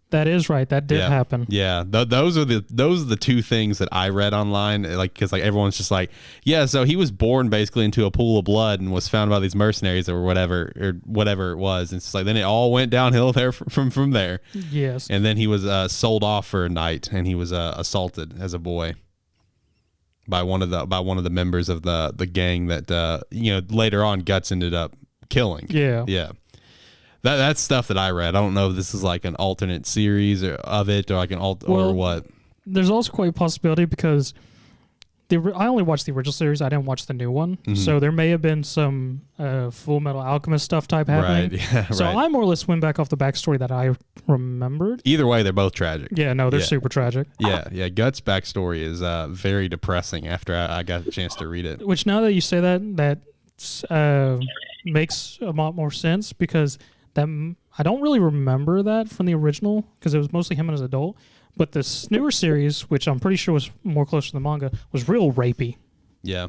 that is right. That did happen. Yeah, those are the two things that I read online. Like, because like everyone's just like, yeah, so he was born basically into a pool of blood and was found by these mercenaries or whatever it was. And it's like then it all went downhill there from there. Yes. And then he was sold off for a night, and he was assaulted as a boy by one of the members of the gang that later on Guts ended up killing. Yeah. Yeah. That's stuff that I read. I don't know if this is like an alternate series of it, or like or what. There's also quite a possibility, because I only watched the original series. I didn't watch the new one. Mm-hmm. Mm-hmm. So there may have been some Fullmetal Alchemist stuff type happening. Right. Yeah. So right. I more or less went back off the backstory that I remembered. Either way, they're both tragic. Yeah, no, they're super tragic. Yeah. Guts' backstory is very depressing after I got a chance to read it. Which, now that you say that makes a lot more sense, because I don't really remember that from the original, because it was mostly him as an adult. But this newer series, which I'm pretty sure was more close to the manga, was real rapey. Yeah.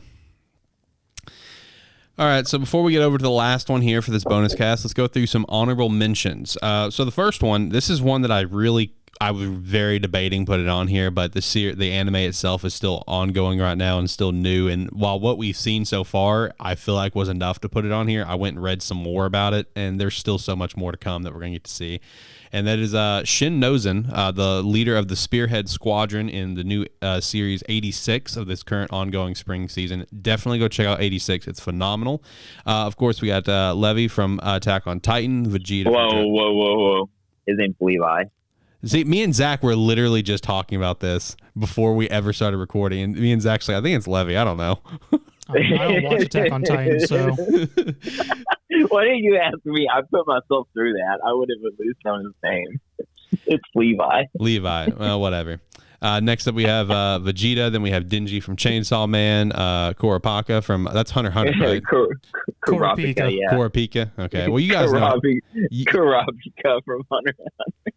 All right, so before we get over to the last one here for this bonus cast, let's go through some honorable mentions. So the first one, this is one that I was very debating put it on here, but the anime itself is still ongoing right now and still new. And while what we've seen so far, I feel like was enough to put it on here, I went and read some more about it, and there's still so much more to come that we're going to get to see. And that is Shin Nozen, the leader of the Spearhead Squadron in the new series 86 of this current ongoing spring season. Definitely go check out 86. It's phenomenal. Of course, we got Levi from Attack on Titan, Vegeta. Whoa. His name's Levi. See, me and Zach were literally just talking about this before we ever started recording. And me and Zach's like, I think it's Levi. I don't know. I don't watch Attack on Titan, so. Why didn't you ask me? I put myself through that. I would have at least known his name. It's Levi. Levi. Well, whatever. Next up, we have Vegeta. Then we have Denji from Chainsaw Man. Kurapika from that's Hunter x Hunter, right? Kurapika, yeah. Kurapika. Okay. Well, you guys know. Kurapika from Hunter x Hunter.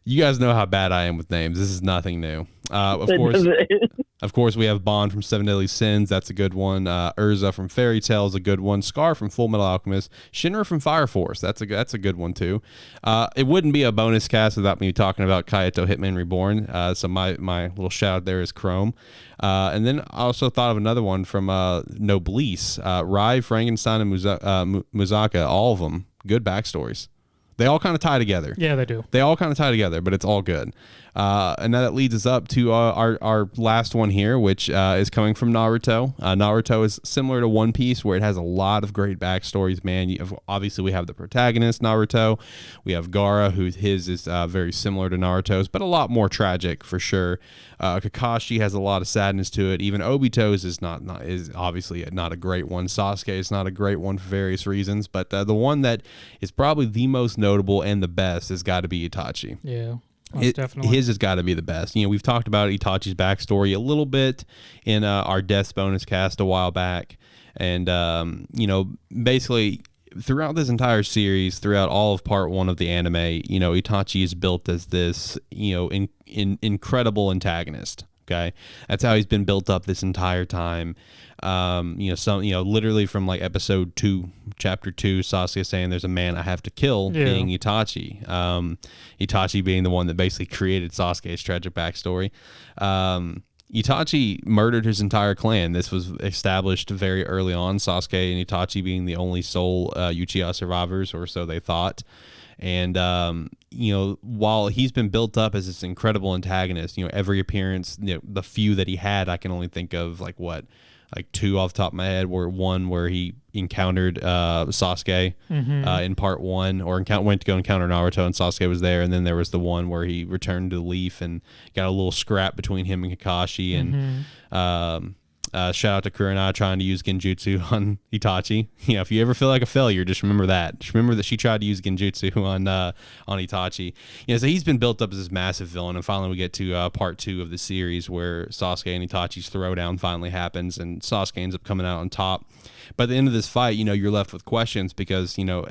You guys know how bad I am with names. This is nothing new. Of course, we have Bond from Seven Deadly Sins. That's a good one. Urza from Fairy Tail is a good one. Scar from Fullmetal Alchemist. Shinra from Fire Force. That's a good one too. It wouldn't be a bonus cast without me talking about Kaito Hitman Reborn. So my little shout out there is Chrome. And then I also thought of another one from Noblesse. Rai, Frankenstein, and Muzaka. All of them good backstories. They all kind of tie together. Yeah, they do. They all kind of tie together, but it's all good. And now that leads us up to our last one here, which is coming from Naruto. Naruto is similar to One Piece, where it has a lot of great backstories, man. Obviously, we have the protagonist, Naruto. We have Gaara, his is very similar to Naruto's, but a lot more tragic for sure. Kakashi has a lot of sadness to it. Even Obito's is is obviously not a great one. Sasuke is not a great one for various reasons, but the one that is probably the most notable and the best has got to be Itachi. Yeah. Definitely. His has got to be the best. We've talked about Itachi's backstory a little bit in our Deaths bonus cast a while back. And, basically throughout this entire series, throughout all of part one of the anime, Itachi is built as this, incredible antagonist. Okay. That's how he's been built up this entire time. Literally from like episode 2, chapter 2, Sasuke saying there's a man I have to kill, being Itachi. Itachi being the one that basically created Sasuke's tragic backstory. Itachi murdered his entire clan. This was established very early on, Sasuke and Itachi being the only sole Uchiha survivors, or so they thought. And, while he's been built up as this incredible antagonist, every appearance, the few that he had, I can only think of like 2 off the top of my head, where he encountered Sasuke in part 1, or went to go encounter Naruto and Sasuke was there. And then there was the one where he returned to the Leaf and got a little scrap between him and Kakashi. And Shout out to Kurona trying to use genjutsu on Itachi. You know, if you ever feel like a failure, just remember that. Just remember that she tried to use genjutsu on Itachi. You know, so he's been built up as this massive villain, and finally we get to part 2 of the series where Sasuke and Itachi's throwdown finally happens, and Sasuke ends up coming out on top. By the end of this fight, you know, you're left with questions because, you know,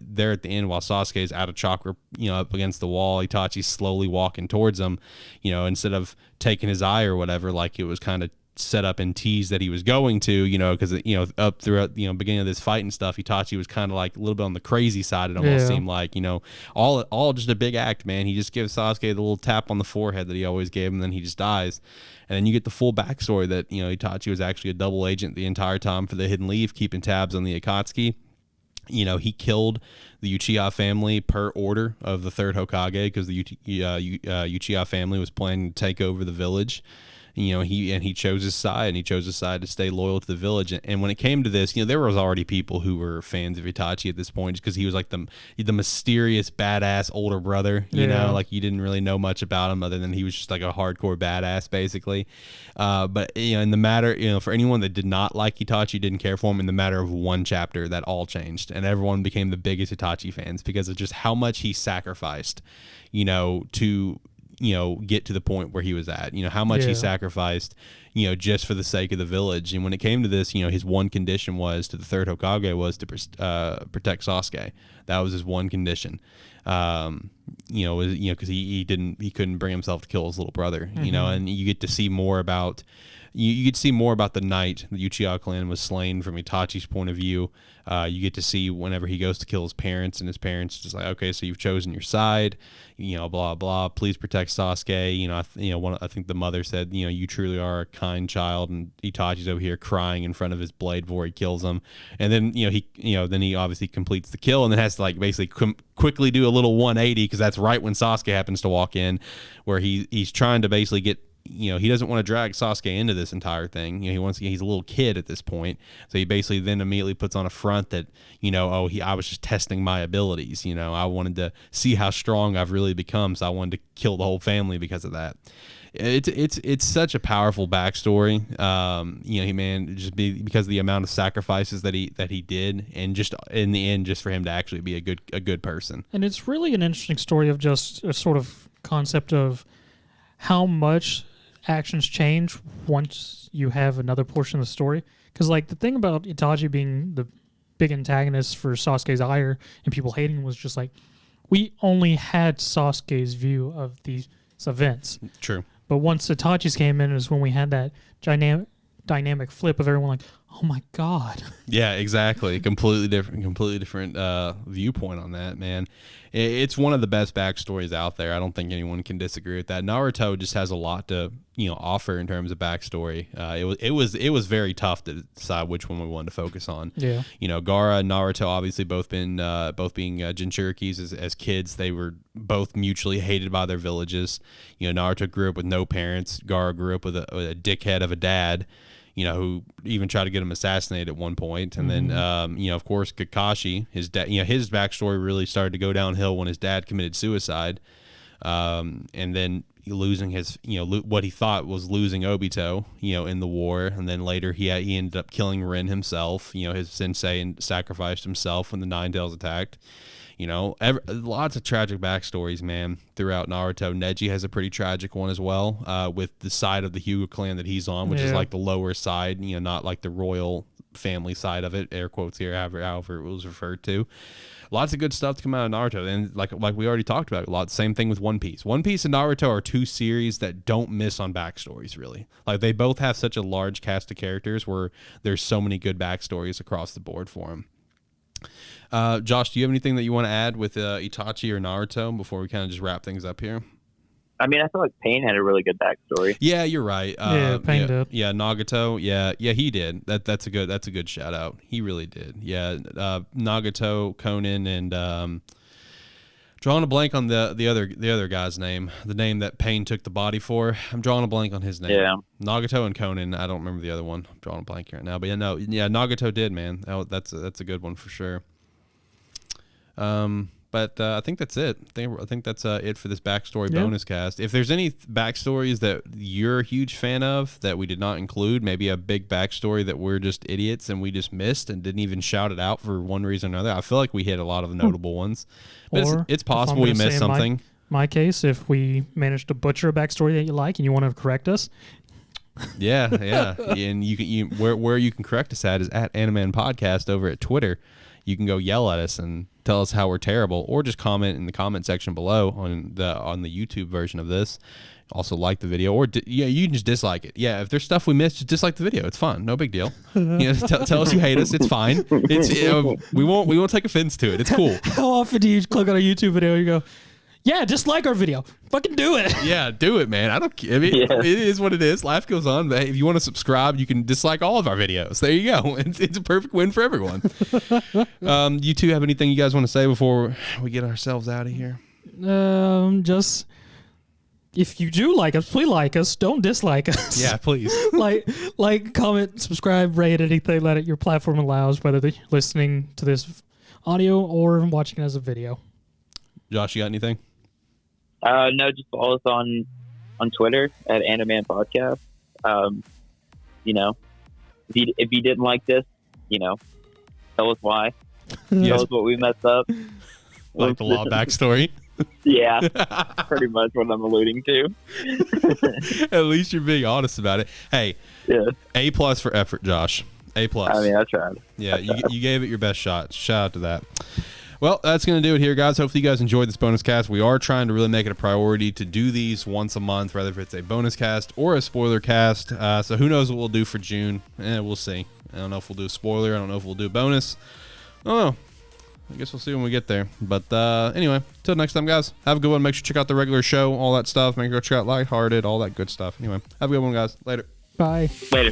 there at the end while Sasuke's out of chakra, you know, up against the wall, Itachi's slowly walking towards him, you know, instead of taking his eye or whatever, like it was kind of set up and teased that he was going to, you know, because, you know, up throughout, you know, beginning of this fight and stuff, Itachi was kind of like a little bit on the crazy side. It almost seemed like, you know, all just a big act, man. He just gives Sasuke the little tap on the forehead that he always gave him, and then he just dies. And then you get the full backstory that, you know, Itachi was actually a double agent the entire time for the Hidden Leaf, keeping tabs on the Akatsuki. You know, he killed the Uchiha family per order of the third Hokage because the Uchiha family was planning to take over the village. You know, he chose his side, and he chose his side to stay loyal to the village. And when it came to this, you know, there was already people who were fans of Itachi at this point because he was like the mysterious badass older brother. You know, like you didn't really know much about him other than he was just like a hardcore badass, basically. But you know, in the matter, you know, for anyone that did not like Itachi, didn't care for him, in the matter of one chapter, that all changed, and everyone became the biggest Itachi fans because of just how much he sacrificed, you know, to, you know, get to the point where he was at, you know, how much he sacrificed, you know, just for the sake of the village. And when it came to this, you know, his one condition was to the third Hokage was to protect Sasuke. That was his one condition. You know, because he couldn't bring himself to kill his little brother, you know, and you get to see more about, you get to see more about the night the Uchiha clan was slain from Itachi's point of view. You get to see whenever he goes to kill his parents, and his parents just like, okay, so you've chosen your side, you know, blah blah. Please protect Sasuke. You know, I think the mother said, you know, you truly are a kind child, and Itachi's over here crying in front of his blade before he kills him, and then then he obviously completes the kill, and then has to like basically quickly do a little 180 because that's right when Sasuke happens to walk in, where he's trying to basically get. You know, he doesn't want to drag Sasuke into this entire thing. You know, he's a little kid at this point. So he basically then immediately puts on a front that, you know, I was just testing my abilities. You know, I wanted to see how strong I've really become. So I wanted to kill the whole family because of that. It's such a powerful backstory. You know, because of the amount of sacrifices that he did, and just in the end, just for him to actually be a good person. And it's really an interesting story of just a sort of concept of how much actions change once you have another portion of the story. Because, like, the thing about Itachi being the big antagonist for Sasuke's ire and people hating him was just like, we only had Sasuke's view of these events. True. But once Itachi's came in is when we had that dynamic flip of everyone like, oh my God. Yeah, exactly. Completely different viewpoint on that, man. It's one of the best backstories out there. I don't think anyone can disagree with that. Naruto just has a lot to, you know, offer in terms of backstory. It was very tough to decide which one we wanted to focus on. Yeah. You know, Gaara and Naruto obviously both being Jinchurikis as kids. They were both mutually hated by their villages. You know, Naruto grew up with no parents. Gaara grew up with a dickhead of a dad, you know, who even tried to get him assassinated at one point. And then, you know, of course, Kakashi, his dad, you know, his backstory really started to go downhill when his dad committed suicide. And then losing his, you know, what he thought was losing Obito, you know, in the war. And then later he ended up killing Rin himself, you know, his sensei, and sacrificed himself when the Nine Tails attacked. You know, lots of tragic backstories, man, throughout Naruto. Neji has a pretty tragic one as well, with the side of the Hyuga clan that he's on, which is like the lower side, you know, not like the royal family side of it, air quotes here, however it was referred to. Lots of good stuff to come out of Naruto. And like we already talked about, same thing with One Piece. One Piece and Naruto are two series that don't miss on backstories, really. Like, they both have such a large cast of characters where there's so many good backstories across the board for them. Josh, do you have anything that you want to add with Itachi or Naruto before we kind of just wrap things up here? I mean, I feel like Pain had a really good backstory. Yeah, you're right. Pain did. Yeah, Nagato. Yeah, he did. That's a good shout out. He really did. Yeah, Nagato, Conan, and drawing a blank on the other guy's name. The name that Pain took the body for. I'm drawing a blank on his name. Yeah. Nagato and Conan. I don't remember the other one. I'm drawing a blank right now. But Nagato did, man. That's a good one for sure. But I think that's it. I think that's it for this backstory Yeah. bonus cast. If there's any backstories that you're a huge fan of that we did not include, maybe a big backstory that we're just idiots and we just missed and didn't even shout it out for one reason or another, I feel like we hit a lot of notable ones. But Or it's if I'm possible we gonna missed say in something. My case, if we managed to butcher a backstory that you like and you want to correct us, Yeah. And where you can correct us at is at AniMan Podcast over at Twitter. You can go yell at us and tell us how we're terrible, or just comment in the comment section below on the YouTube version of this. Also like the video, or you can just dislike it. Yeah, if there's stuff we missed, just dislike the video. It's fine, no big deal. Tell us you hate us. It's fine. We won't take offense to it. It's cool. how often do you click on a YouTube video and you go, yeah, dislike our video. Fucking do it. Yeah, do it, man. I don't care. It is what it is. Life goes on. But if you want to subscribe, you can dislike all of our videos. There you go. It's a perfect win for everyone. You two have anything you guys want to say before we get ourselves out of here? Just if you do like us, please like us. Don't dislike us. Yeah, please. like, comment, subscribe, rate anything that your platform allows, whether you're listening to this audio or watching it as a video. Josh, you got anything? No, just follow us on Twitter at AniMan Podcast. If you didn't like this, tell us why. Tell us what we messed up. Like the law backstory. Yeah, pretty much what I'm alluding to. At least you're being honest about it. Hey, Yeah, A+ for effort, Josh. A+. I mean, I tried. Yeah, you gave it your best shot. Shout out to that. Well, that's going to do it here, guys. Hopefully you guys enjoyed this bonus cast. We are trying to really make it a priority to do these once a month, whether if it's a bonus cast or a spoiler cast. So who knows what we'll do for June. We'll see. I don't know if we'll do a spoiler. I don't know if we'll do a bonus. I don't know. I guess we'll see when we get there. But anyway, till next time, guys. Have a good one. Make sure to check out the regular show, all that stuff. Make sure to check out Lighthearted, all that good stuff. Anyway, have a good one, guys. Later. Bye. Later.